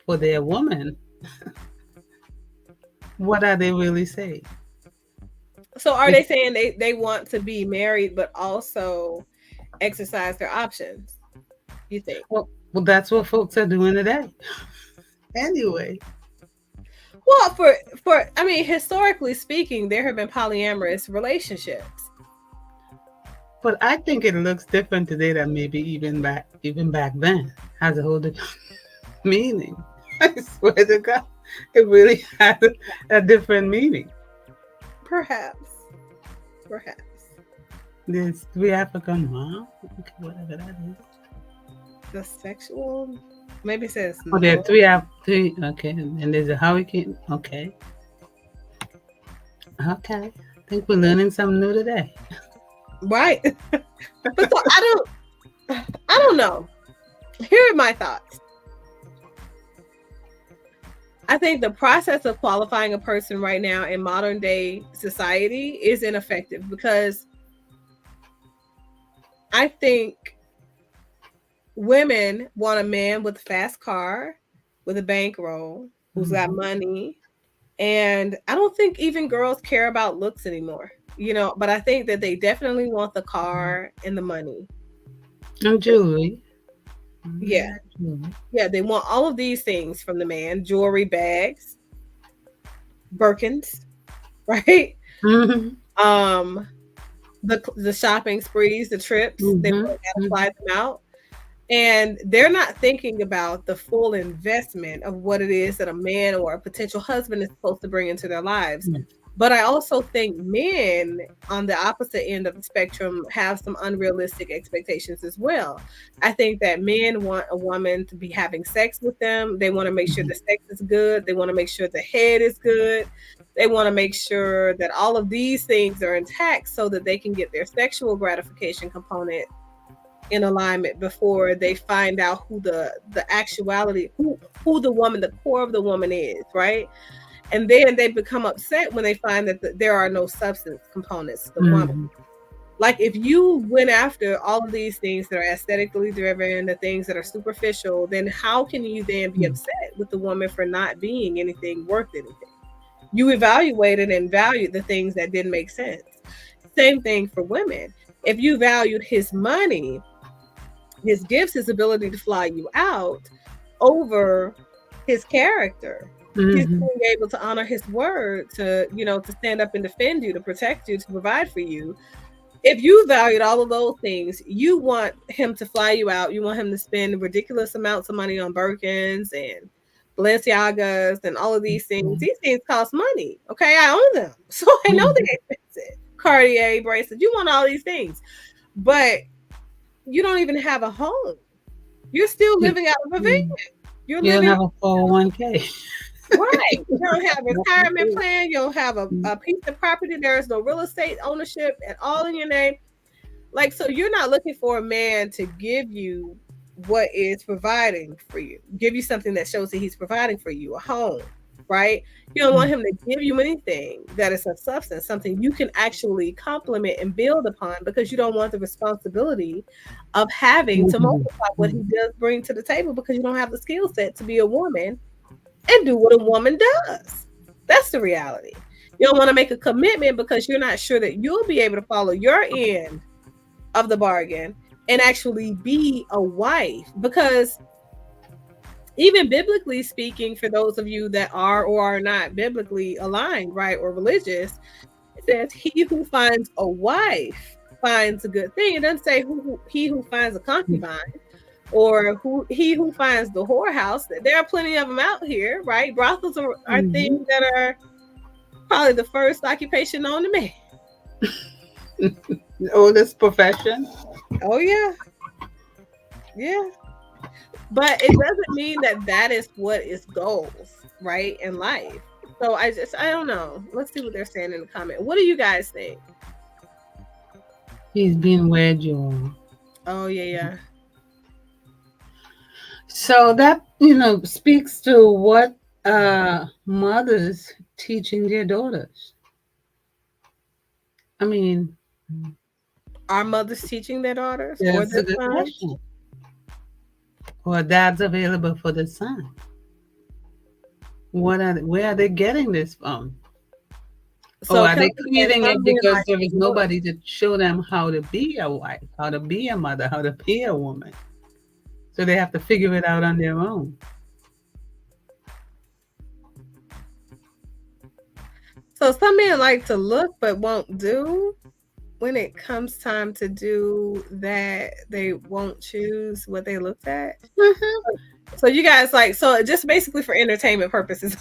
for their woman, what are they really saying? So are they Be- saying they want to be married but also exercise their options? You think? well, that's what folks are doing today. Anyway, Well, for I mean, historically speaking, there have been polyamorous relationships. but I think it looks different today than maybe even back then. Has a whole different meaning. I swear to God, it really has a different meaning. Perhaps. Perhaps. There's three African, huh? Okay, whatever that is. The sexual, maybe it says Oh, there are no. three. Okay, and there's a hurricane. Okay. I think we're learning something new today. Right. But so I don't know. Here are my thoughts. I think the process of qualifying a person right now in modern day society is ineffective because I think women want a man with a fast car, with a bankroll, who's got money. And I don't think even girls care about looks anymore, but I think that they definitely want the car and the money. And jewelry. Yeah. Yeah, they want all of these things from the man, jewelry, bags, Birkins, right? Mm-hmm. The shopping sprees, the trips, they Mm-hmm. want to fly them out. And they're not thinking about the full investment of what it is that a man or a potential husband is supposed to bring into their lives. Mm-hmm. But I also think men on the opposite end of the spectrum have some unrealistic expectations as well. I think that men want a woman to be having sex with them. They want to make sure the sex is good. They want to make sure the head is good. They want to make sure that all of these things are intact so that they can get their sexual gratification component in alignment before they find out who the actuality, who the woman, the core of the woman is, right? And then they become upset when they find that there are no substance components to the woman. Like if you went after all of these things that are aesthetically driven, the things that are superficial, then how can you then be upset with the woman for not being anything worth anything? You evaluated and valued the things that didn't make sense. Same thing for women. If you valued his money, his gifts, his ability to fly you out over his character, his being able to honor his word, to stand up and defend you, to protect you, to provide for you. If you valued all of those things, you want him to fly you out. You want him to spend ridiculous amounts of money on Birkins and Balenciagas and all of these things. These things cost money. Okay, I own them, so I know they're expensive. Cartier bracelets. You want all these things, but you don't even have a home. You're still living out of a van. You don't have a 401k. Right. You don't have a retirement plan. You don't have a piece of property. There is no real estate ownership at all in your name. Like, so you're not looking for a man to give you what is providing for you, give you something that shows that he's providing for you, a home, right? You don't want him to give you anything that is a substance, something you can actually complement and build upon, because you don't want the responsibility of having to multiply what he does bring to the table, because you don't have the skill set to be a woman and do what a woman does. That's the reality. You don't want to make a commitment because you're not sure that you'll be able to follow your end of the bargain and actually be a wife. Because even biblically speaking, for those of you that are or are not biblically aligned, right, or religious, it says he who finds a wife finds a good thing. It doesn't say he who finds a concubine, or he who finds the whorehouse. There are plenty of them out here, right? Brothels are things that are probably the first occupation known to me. The oldest profession. Oh yeah, yeah. But it doesn't mean that is what is goals, right, in life. So I don't know. Let's see what they're saying in the comment. What do you guys think? He's being wed, you. Oh yeah. So that speaks to what mothers teaching their daughters. I mean, are mothers teaching their daughters or that's a good question. Or dads available for the son? Where are they getting this from? So are they creating it because there is nobody to show them how to be a wife, how to be a mother, how to be a woman? So they have to figure it out on their own. So some men like to look but won't do. When it comes time to do that, they won't choose what they looked at. So you guys so just basically for entertainment purposes.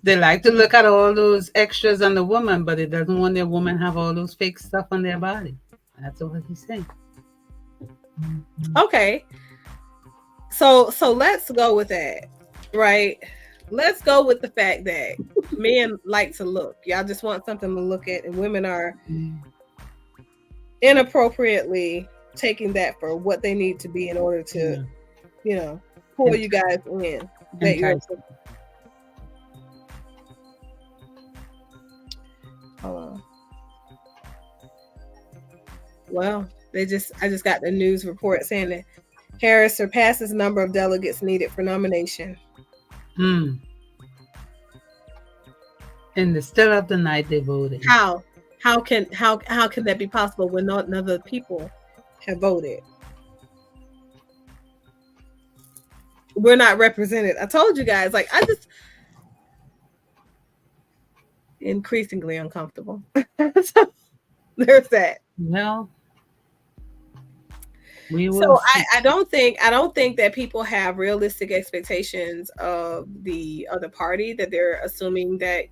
They like to look at all those extras on the woman, but it doesn't want their woman have all those fake stuff on their body. That's what he's saying. Okay. So let's go with that, right? Let's go with the fact that men like to look. Y'all just want something to look at, and women are inappropriately taking that for what they need to be in order to, pull you guys in. That you're. Well, I just got the news report saying that Harris surpasses number of delegates needed for nomination. In the still of the night, they voted. How can that be possible when none of the people have voted? We're not represented. I told you guys, like, I just increasingly uncomfortable. So there's that. Well, so I don't think that people have realistic expectations of the other party that they're assuming that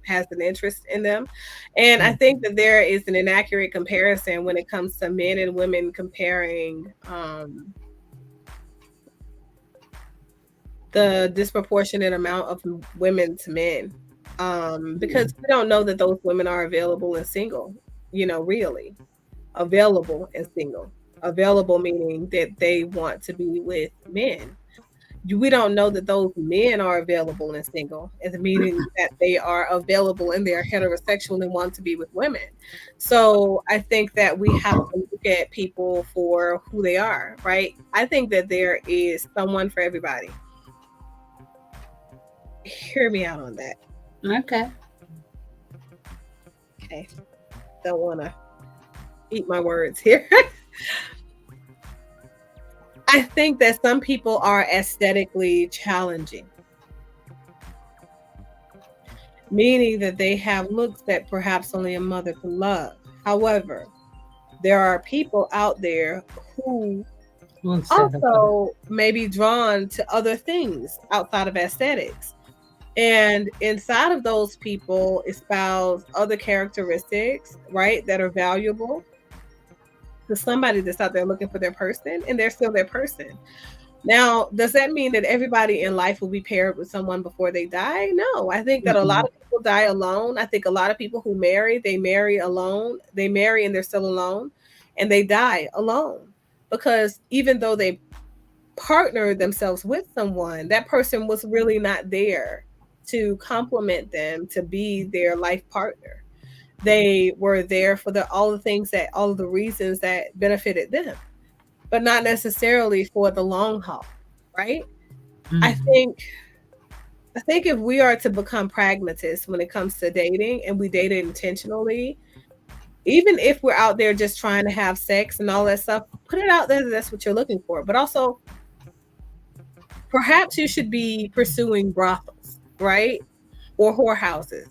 has an interest in them, and I think that there is an inaccurate comparison when it comes to men and women comparing the disproportionate amount of women to men, because we don't know that those women are available and single, really available and single. Available meaning that they want to be with men. We don't know that those men are available and single, as meaning that they are available and they're heterosexual and want to be with women. So I think that we have to look at people for who they are, right? I think that there is someone for everybody. Hear me out on that. Okay. Don't want to eat my words here. I think that some people are aesthetically challenging, meaning that they have looks that perhaps only a mother can love. However, there are people out there who also may be drawn to other things outside of aesthetics. And inside of those people espouse other characteristics, right, that are valuable to somebody that's out there looking for their person, and they're still their person. Now, does that mean that everybody in life will be paired with someone before they die? No, I think that a lot of people die alone. I think a lot of people who marry, they marry alone. They marry and they're still alone, and they die alone, because even though they partnered themselves with someone, that person was really not there to complement them, to be their life partner. They were there for all of the reasons that benefited them, but not necessarily for the long haul, right? I think if we are to become pragmatists when it comes to dating, and we date it intentionally, even if we're out there just trying to have sex and all that stuff, put it out there that that's what you're looking for. But also, perhaps you should be pursuing brothels, right? Or whorehouses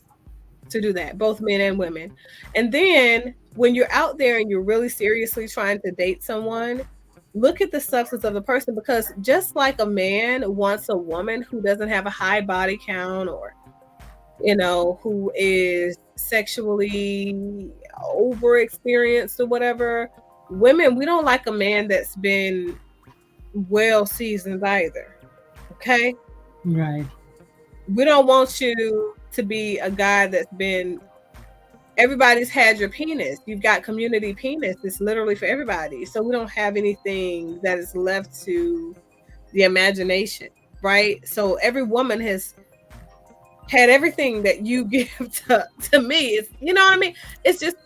to do that, both men and women. And then when you're out there and you're really seriously trying to date someone, look at the substance of the person, because just like a man wants a woman who doesn't have a high body count, or who is sexually over experienced or whatever, women, we don't like a man that's been well seasoned either. Okay? Right. We don't want you to be a guy that's been, everybody's had your penis. You've got community penis. It's literally for everybody. So we don't have anything that is left to the imagination, right? So every woman has had everything that you give to me. It's, you know what I mean? It's just,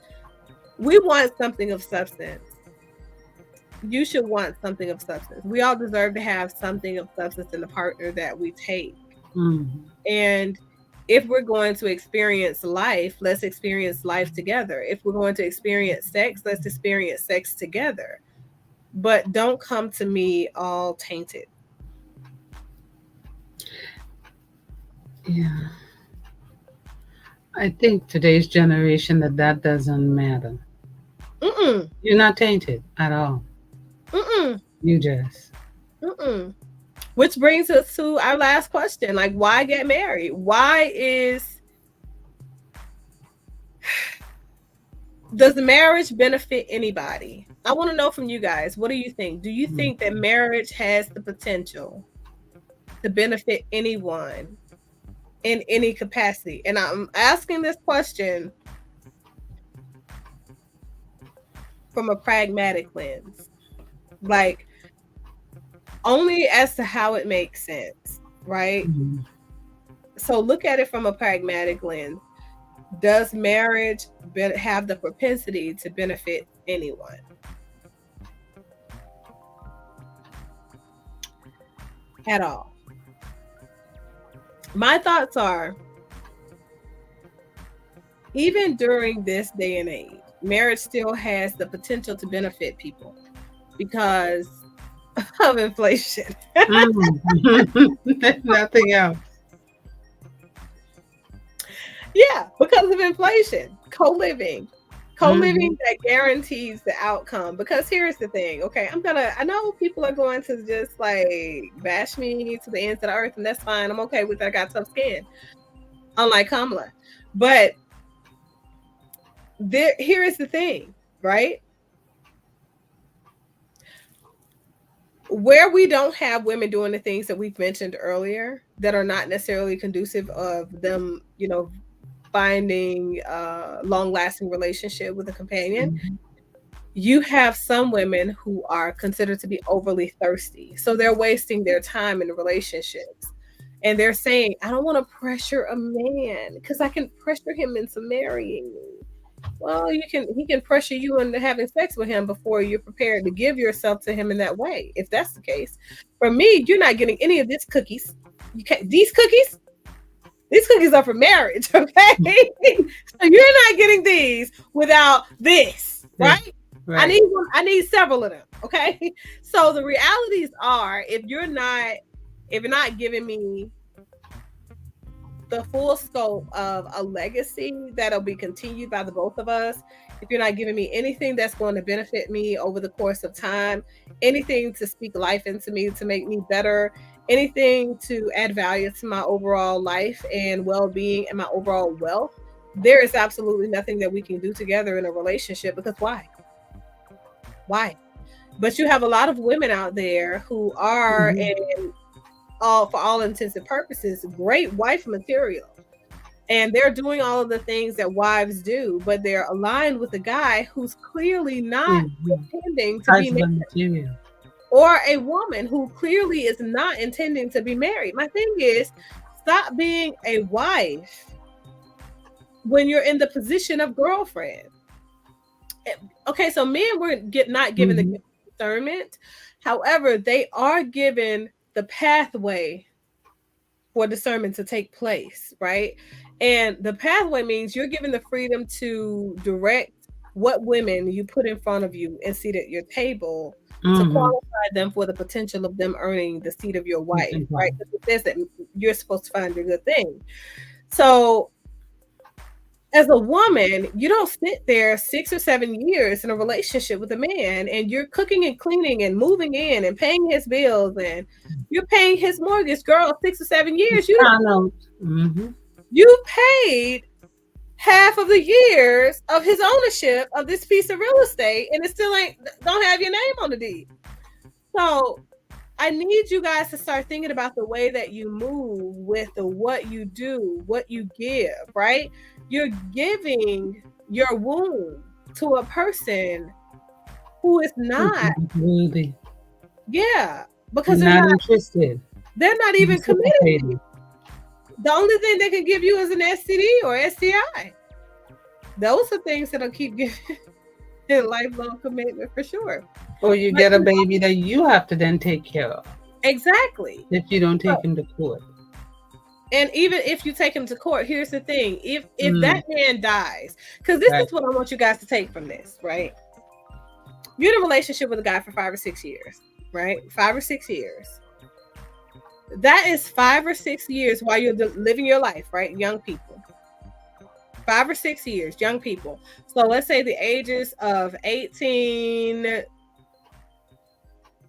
we want something of substance. You should want something of substance. We all deserve to have something of substance in the partner that we take. And if we're going to experience life, let's experience life together. If we're going to experience sex, let's experience sex together. But don't come to me all tainted. Yeah. I think today's generation that doesn't matter. You're not tainted at all. You just. Which brings us to our last question. Like, why get married? Does marriage benefit anybody? I want to know from you guys. What do you think? Do you think that marriage has the potential to benefit anyone in any capacity? And I'm asking this question from a pragmatic lens, like only as to how it makes sense, right? Mhm. So look at it from a pragmatic lens. Does marriage have the propensity to benefit anyone at all? My thoughts are, even during this day and age, marriage still has the potential to benefit people because of inflation. Mm. Nothing else. Yeah, because of inflation, co-living Mhm. that guarantees the outcome. Because here's the thing, okay, I know people are going to just like bash me to the ends of the earth, and that's fine. I'm okay with that. I got tough skin, unlike Kamala. But here is the thing, right? Where we don't have women doing the things that we've mentioned earlier that are not necessarily conducive of them, finding a long lasting relationship with a companion, Mhm. you have some women who are considered to be overly thirsty. So they're wasting their time in relationships. And they're saying, I don't want to pressure a man because I can pressure him into marrying me. Well, he can pressure you into having sex with him before you're prepared to give yourself to him in that way. If that's the case, for me, you're not getting any of these cookies. You can't these cookies are for marriage, okay? So you're not getting these without this, This. right? Right. I need several of them, okay? So the realities are, if you're not giving me the full scope of a legacy that'll be continued by the both of us, if you're not giving me anything that's going to benefit me over the course of time, anything to speak life into me to make me better, anything to add value to my overall life and well-being and my overall wealth, there is absolutely nothing that we can do together in a relationship, because why? But you have a lot of women out there who are, Mhm. for all intents and purposes, great wife material, and they're doing all of the things that wives do, but they're aligned with a guy who's clearly not Mhm. intending to be married, Husband material. or a woman who clearly is not intending to be married. My thing is, stop being a wife when you're in the position of girlfriend. Okay, so men were not given the Mhm. gift of discernment. However, they are given the pathway for discernment to take place, right? And the pathway means you're given the freedom to direct what women you put in front of you and seat at your table, to Mhm. qualify them for the potential of them earning the seat of your wife, Nothing right? wrong. Because it says that you're supposed to find a good thing. So as a woman, you don't sit there 6 or 7 years in a relationship with a man and you're cooking and cleaning and moving in and paying his bills and you're paying his mortgage. Girl, 6 or 7 years, Count out. Mhm. you paid half of the years of his ownership of this piece of real estate, and it still ain't don't have your name on the deed. So I need you guys to start thinking about the way that you move with the what you do, what you give, right? You're giving your womb to a person who is not, Really. yeah, because You're not interested. they're not even committed to you. Reciprocating. The only thing they can give you is an STD or STI. Those are things that'll keep giving lifelong commitment for sure. Or you But get a baby that you have to then take care of exactly. if you don't So, take him to court. and even if you take him to court, here's the thing: if Mm. that man dies, because this is Right. what I want you guys to take from this, right? You're in a relationship with a guy for 5 or 6 years, right? 5 or 6 years. That is 5 or 6 years while you're living your life, right? Young people. 5 or 6 years, young people. So let's say the ages of 18.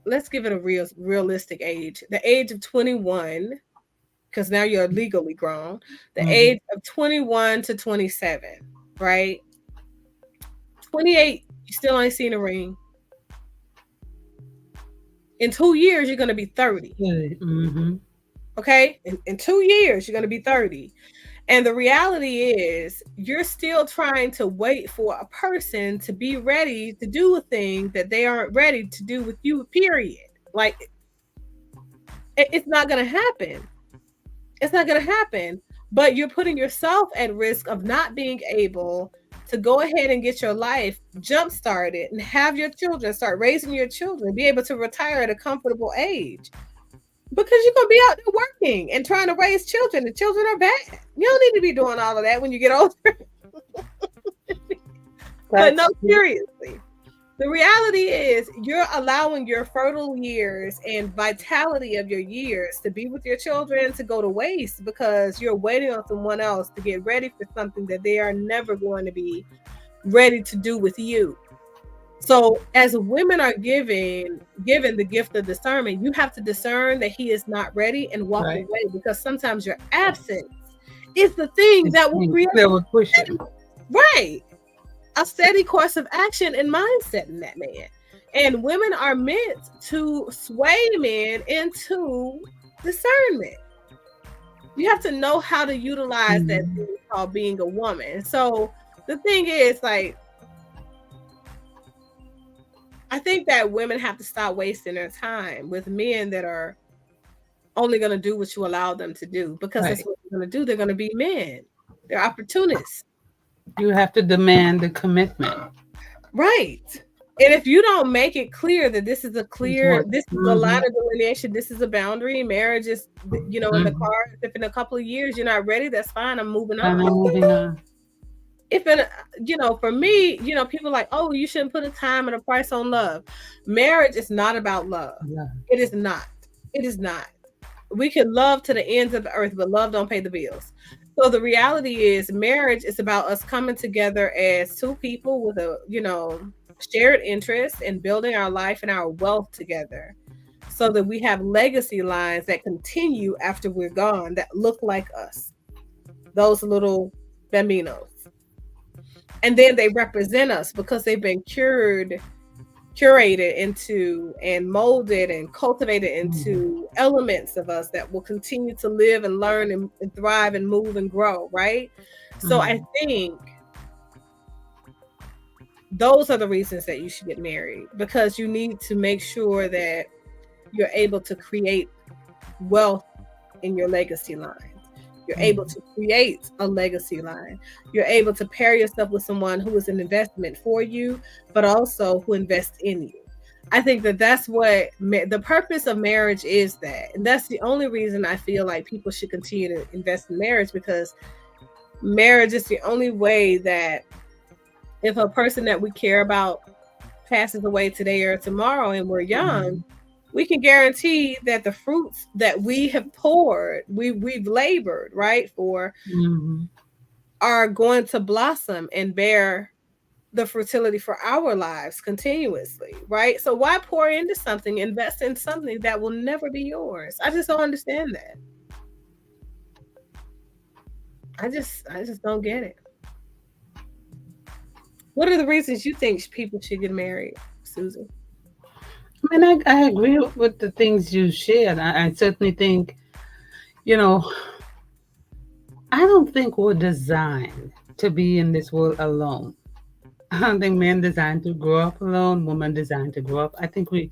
Let's give it a realistic age. The age of 21, because now you're legally grown. The Mhm. age of 21 to 27, right? 28, you still ain't seen a ring. In 2 years, you're going to be 30. Good. Mhm. Okay? In 2 years, you're going to be 30. And the reality is, you're still trying to wait for a person to be ready to do a thing that they aren't ready to do with you, period. Like, it's not going to happen. It's not going to happen. But you're putting yourself at risk of not being able to go ahead and get your life jump started and have your children, start raising your children, be able to retire at a comfortable age. Because you're going to be out there working and trying to raise children. The children are bad. You don't need to be doing all of that when you get older. But no, seriously. The reality is, you're allowing your fertile years and vitality of your years to be with your children to go to waste because you're waiting on someone else to get ready for something that they are never going to be ready to do with you. So as women are given the gift of discernment, you have to discern that he is not ready and walk away, because sometimes your absence is the thing that will push him. Right. A steady course of action and mindset in that man. And women are meant to sway men into discernment. You have to know how to utilize that thing called being a woman. So the thing is, like, I think that women have to stop wasting their time with men that are only going to do what you allow them to do, because that's what they're going to do. They're going to be men. They're opportunists. You have to demand the commitment. Right. And if you don't make it clear that this is a line of delineation, this is a boundary, marriage is, in the cards. If in a couple of years you're not ready, that's fine. I'm moving on. If for me, people are like, oh, you shouldn't put a time and a price on love. Marriage is not about love. Yeah. It is not. It is not. We can love to the ends of the earth, but love don't pay the bills. So the reality is, marriage is about us coming together as two people with a, shared interest in building our life and our wealth together, so that we have legacy lines that continue after we're gone that look like us, those little bambinos. And then they represent us because they've been curated into and molded and cultivated into elements of us that will continue to live and learn and thrive and move and grow, right? So I think those are the reasons that you should get married, because you need to make sure that you're able to create wealth in your legacy line. You're able to create a legacy line. You're able to pair yourself with someone who is an investment for you, but also who invests in you. I think that that's what the purpose of marriage is, that. And that's the only reason I feel like people should continue to invest in marriage, because marriage is the only way that if a person that we care about passes away today or tomorrow and we're young, we can guarantee that the fruits that we have poured, we've labored, right, for, are going to blossom and bear the fertility for our lives continuously, right? So why pour into something, invest in something that will never be yours? I just don't understand that. I just don't get it. What are the reasons you think people should get married, Susan? I mean, I agree with the things you shared. I certainly think, I don't think we're designed to be in this world alone. I don't think men designed to grow up alone, women designed to grow up. I think we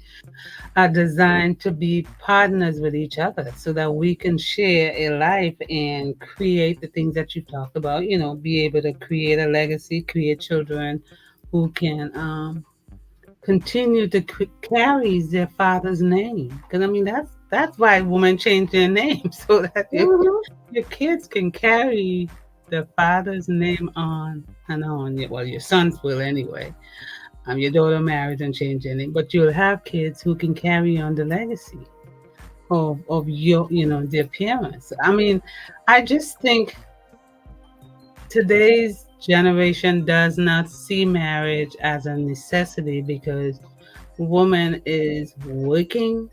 are designed to be partners with each other so that we can share a life and create the things that you talked about, be able to create a legacy, create children who can continue to carry their father's name. Because, I mean, that's why women change their name, so that your kids can carry the father's name on and on. Well, your sons will anyway. Your daughter marries and change their name, but you'll have kids who can carry on the legacy of your, their parents. I mean, I just think today's generation does not see marriage as a necessity, because woman is working,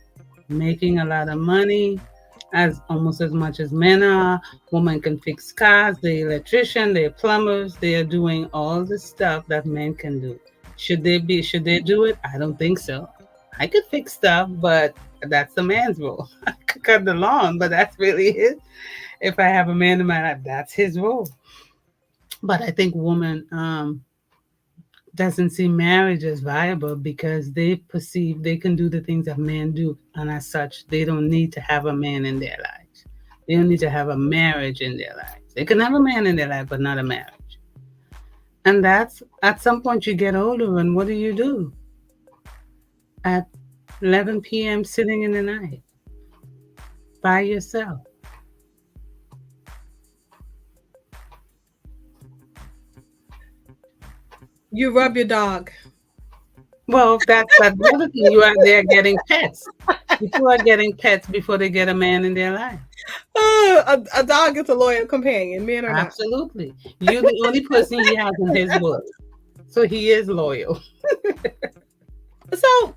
making a lot of money, as almost as much as men are. Women can fix cars, they're electrician, they're plumbers, they are doing all the stuff that men can do. Should they do it? I don't think so. I could fix stuff, but that's the man's role. I could cut the lawn, but that's really his. If I have a man in my life, that's his role. But I think woman doesn't see marriage as viable because they perceive they can do the things that men do, and as such, they don't need to have a man in their lives. They don't need to have a marriage in their lives. They can have a man in their life, but not a marriage. And that's at some point you get older, and what do? At 11 p.m., sitting in the night by yourself. You rub your dog. Well, that's another thing. You are there getting pets. People are getting pets before they get a man in their life. A dog is a loyal companion, men are not. Absolutely. You're the only person he has in his book. So he is loyal. So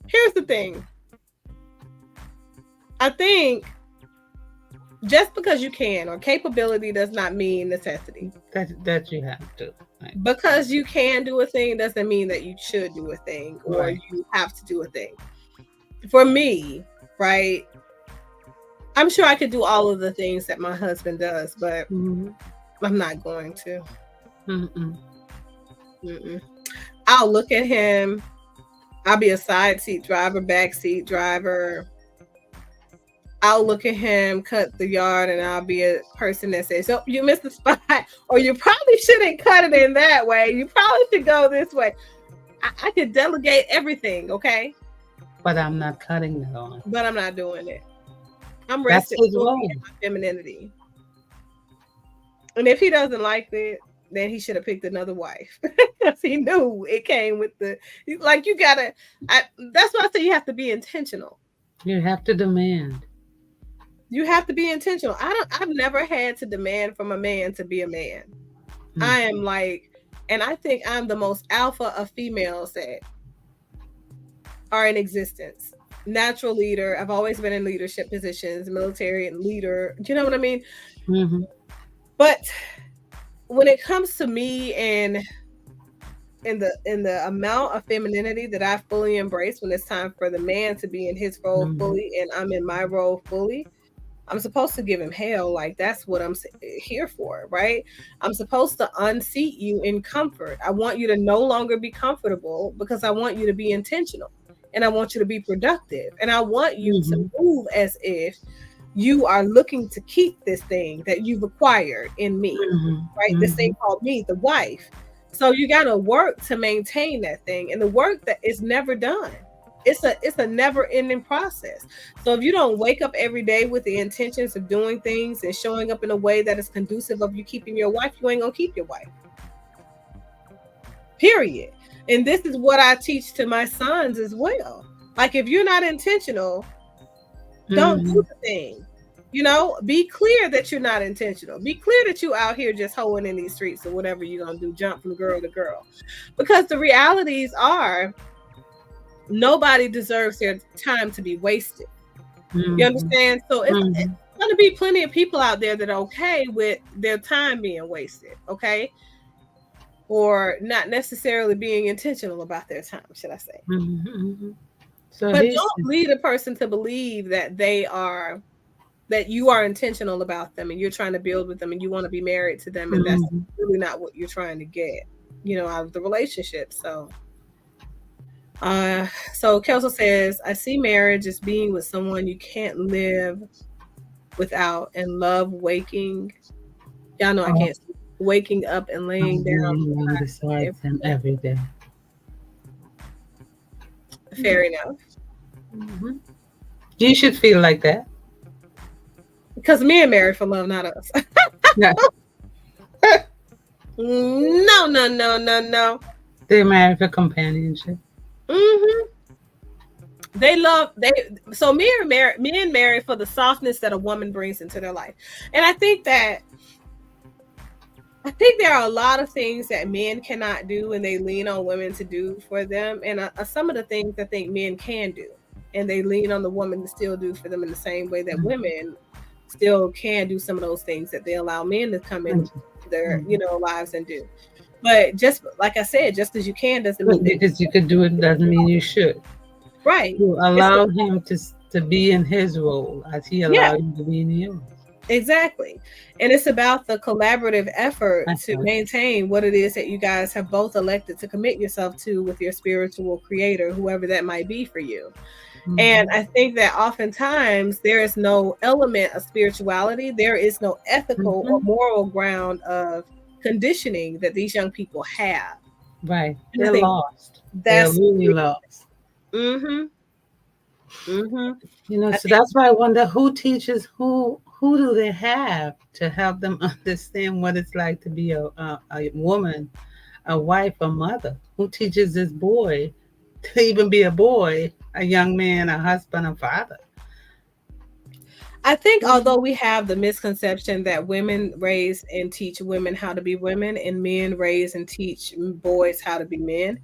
here's the thing. I think just because you can or capability does not mean necessity. That you have to. Right. Because you can do a thing doesn't mean that you should do a thing or Right. you have to do a thing. For me, right, I'm sure I could do all of the things that my husband does, but I'm not going to. I'll look at him. I'll be a side seat driver, back seat driver. I'll look at him, cut the yard, and I'll be a person that says, "Oh, you missed the spot," or "You probably shouldn't cut it in that way. You probably should go this way." I could delegate everything, okay? But I'm not cutting the lawn. But I'm not doing it. I'm resting in my femininity. And if he doesn't like it, then he should have picked another wife. Because he knew it came with the, like, you gotta, that's why I say you have to be intentional. You have to demand. You have to be intentional. I've never had to demand from a man to be a man. I am like, and I think I'm the most alpha of females that are in existence. Natural leader. I've always been in leadership positions, military and leader. Do you know what I mean? But when it comes to me and in the amount of femininity that I fully embrace when it's time for the man to be in his role fully and I'm in my role fully, I'm supposed to give him hell. Like, that's what I'm here for, right? I'm supposed to unseat you in comfort. I want you to no longer be comfortable because I want you to be intentional and I want you to be productive. And I want you to move as if you are looking to keep this thing that you've acquired in me, right? This thing called me, the wife. So you got to work to maintain that thing. And the work that is never done. It's a never ending process. So if you don't wake up every day with the intentions of doing things and showing up in a way that is conducive of you keeping your wife, you ain't gonna keep your wife. Period. And this is what I teach to my sons as well. Like, if you're not intentional, don't do the thing. You know, be clear that you're not intentional. Be clear that you out here just hoeing in these streets or whatever you're gonna do, jump from girl to girl. Because the realities are, nobody deserves their time to be wasted. You understand? So it's going to be plenty of people out there that are okay with their time being wasted, okay? Or not necessarily being intentional about their time, should I say. So but don't lead a person to believe that you are intentional about them and you're trying to build with them and you want to be married to them, and that's really not what you're trying to get, out of the relationship. So Kelso says, I see marriage as being with someone you can't live without and love waking. Y'all know I can't sleep. Waking up and laying down beside them every day. Fair enough. You should feel like that. Because men married for love, not us. No. They're married for companionship. So men marry for the softness that a woman brings into their life. And I think there are a lot of things that men cannot do and they lean on women to do for them. And some of the things I think men can do and they lean on the woman to still do for them in the same way that women still can do some of those things that they allow men to come into their lives and do. But just like I said, just because you can doesn't mean because you could do it doesn't mean you should. Right. You It's allow him to be in his role as he yeah, allowed you to be in yours. exactly. And it's about the collaborative effort I to thought, maintain what it is that you guys have both elected to commit yourself to with your spiritual creator, whoever that might be for you. And mm-hmm, I think that oftentimes there is no element of spirituality, there is no ethical or mm-hmm, moral ground of conditioning that these young people have. right. And I They're think lost. They're that's really lost. mm-hmm, mm-hmm. You know, I so think that's why I wonder who teaches who. Who do they have to help them understand what it's like to be a woman, a wife, a mother? Who teaches this boy to even be a boy, a young man, a husband, a father? I think although Mhm. we have the misconception that women raise and teach women how to be women and men raise and teach boys how to be men,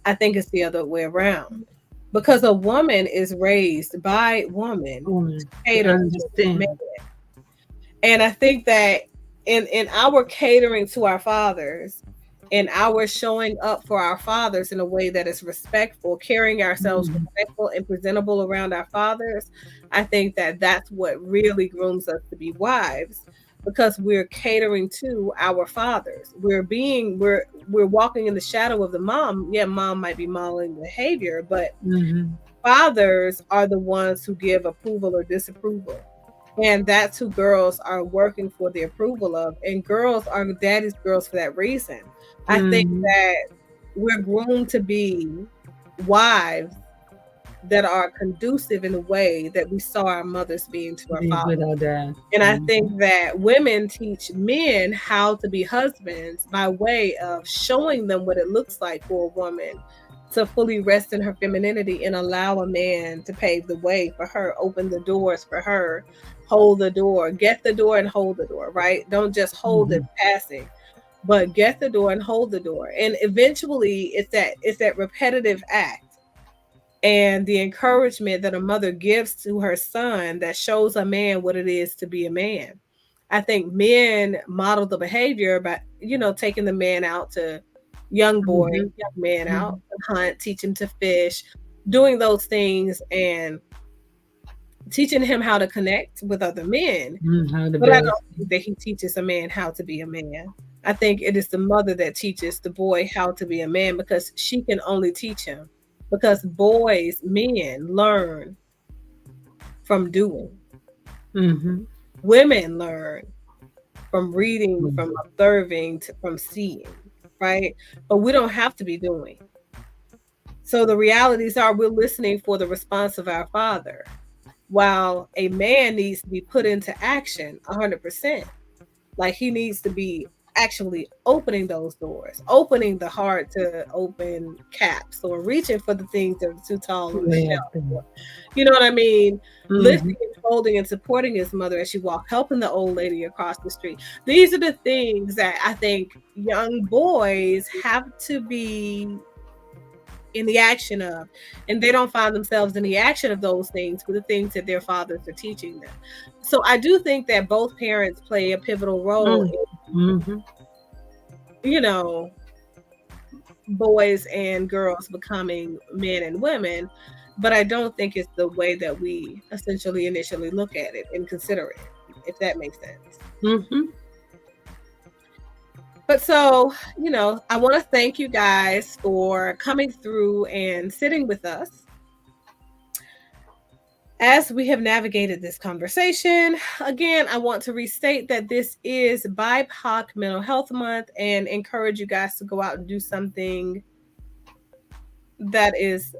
I think it's the other way around. Because a woman is raised by woman to Woman to cater to man. understand. And I think that in our catering to our fathers and our showing up for our fathers in a way that is respectful, carrying ourselves Mhm. respectful and presentable around our fathers, I think that that's what really grooms us to be wives because we're catering to our fathers. We're walking in the shadow of the mom. Yeah, mom might be modeling behavior, but Mhm. fathers are the ones who give approval or disapproval. And that's who girls are working for the approval of. And girls are daddy's girls for that reason. I think Mhm. that we're groomed to be wives that are conducive in a way that we saw our mothers being to our Be fathers. with our dad. And I Mhm. think that women teach men how to be husbands by way of showing them what it looks like for a woman to fully rest in her femininity and allow a man to pave the way for her, open the doors for her, hold the door, get the door and hold the door, right? Don't just hold it Mhm. passing, but get the door and hold the door. And eventually it's that repetitive act and the encouragement that a mother gives to her son that shows a man what it is to be a man. I think men model the behavior by, taking the man out to Mhm. young man out Mhm. to hunt, teach him to fish, doing those things and teaching him how to connect with other men. How to But I build. don't think that he teaches a man how to be a man. I think it is the mother that teaches the boy how to be a man because she can only teach him. Because boys, men learn from doing. Mhm. Women learn from reading, from observing, from seeing, right? But we don't have to be doing. So the realities are we're listening for the response of our father, while a man needs to be put into action 100%. Like he needs to be actually opening those doors, opening the hard to open caps, or reaching for the things that are too tall on the Way up shelf. there. Or, you know what I mean? Mhm. Lifting and holding and supporting his mother as she walked, helping the old lady across the street. These are the things that I think young boys have to be in the action of, and they don't find themselves in the action of those things with the things that their fathers are teaching them. So I do think that both parents play a pivotal role Mm. Mhm. in, boys and girls becoming men and women, but I don't think it's the way that we essentially initially look at it and consider it, if that makes sense. Mhm. But so, I want to thank you guys for coming through and sitting with us as we have navigated this conversation. Again, I want to restate that this is BIPOC Mental Health Month and encourage you guys to go out and do something that is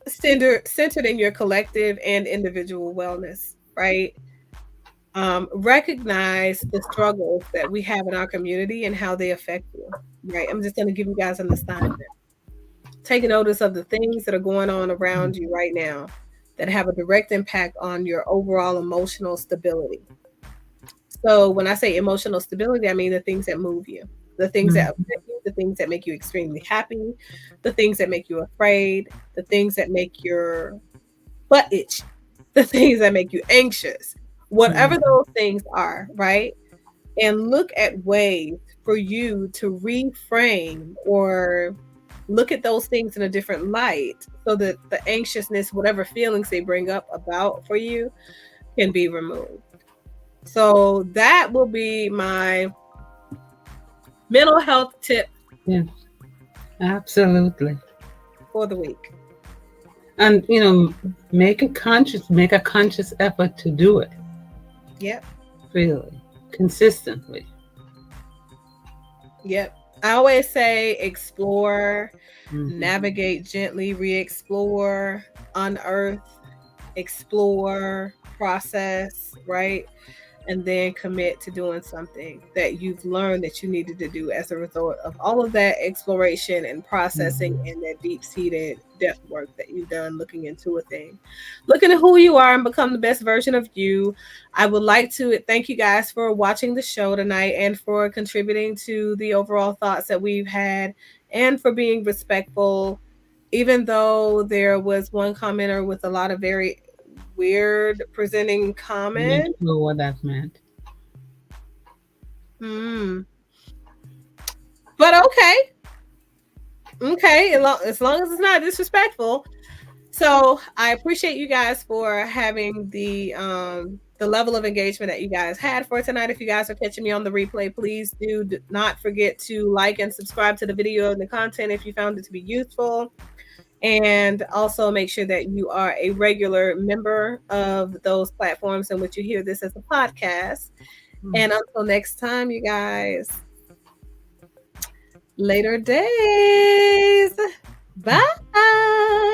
centered in your collective and individual wellness, right? Recognize the struggles that we have in our community and how they affect you, right? I'm just going to give you guys an assignment. Take notice of the things that are going on around you right now that have a direct impact on your overall emotional stability. So when I say emotional stability, I mean the things that move you, the things that Mhm. upset you, the things that make you extremely happy, the things that make you afraid, the things that make your butt itch, the things that make you anxious, whatever Mhm. those things are, right? And look at ways for you to reframe or look at those things in a different light so that the anxiousness, whatever feelings they bring up about for you, can be removed. So that will be my mental health tip. Yes, absolutely. For the week. And make a conscious effort to do it. Yep. Really, consistently. Yep. I always say explore, Mm-hmm. navigate gently, re-explore, unearth, explore, process, right? And then commit to doing something that you've learned that you needed to do as a result of all of that exploration and processing Mm-hmm. and that deep-seated depth work that you've done looking into a thing. Looking at who you are and become the best version of you. I would like to thank you guys for watching the show tonight and for contributing to the overall thoughts that we've had and for being respectful, even though there was one commenter with a lot of very weird presenting I'm not comments. sure what that meant. Mm. But okay, okay, as long as it's not disrespectful. So I appreciate you guys for having the level of engagement that you guys had for tonight. If you guys are catching me on the replay, please do not forget to like and subscribe to the video and the content if you found it to be useful. And also make sure that you are a regular member of those platforms in which you hear this as a podcast. And until next time, you guys, later days. Bye.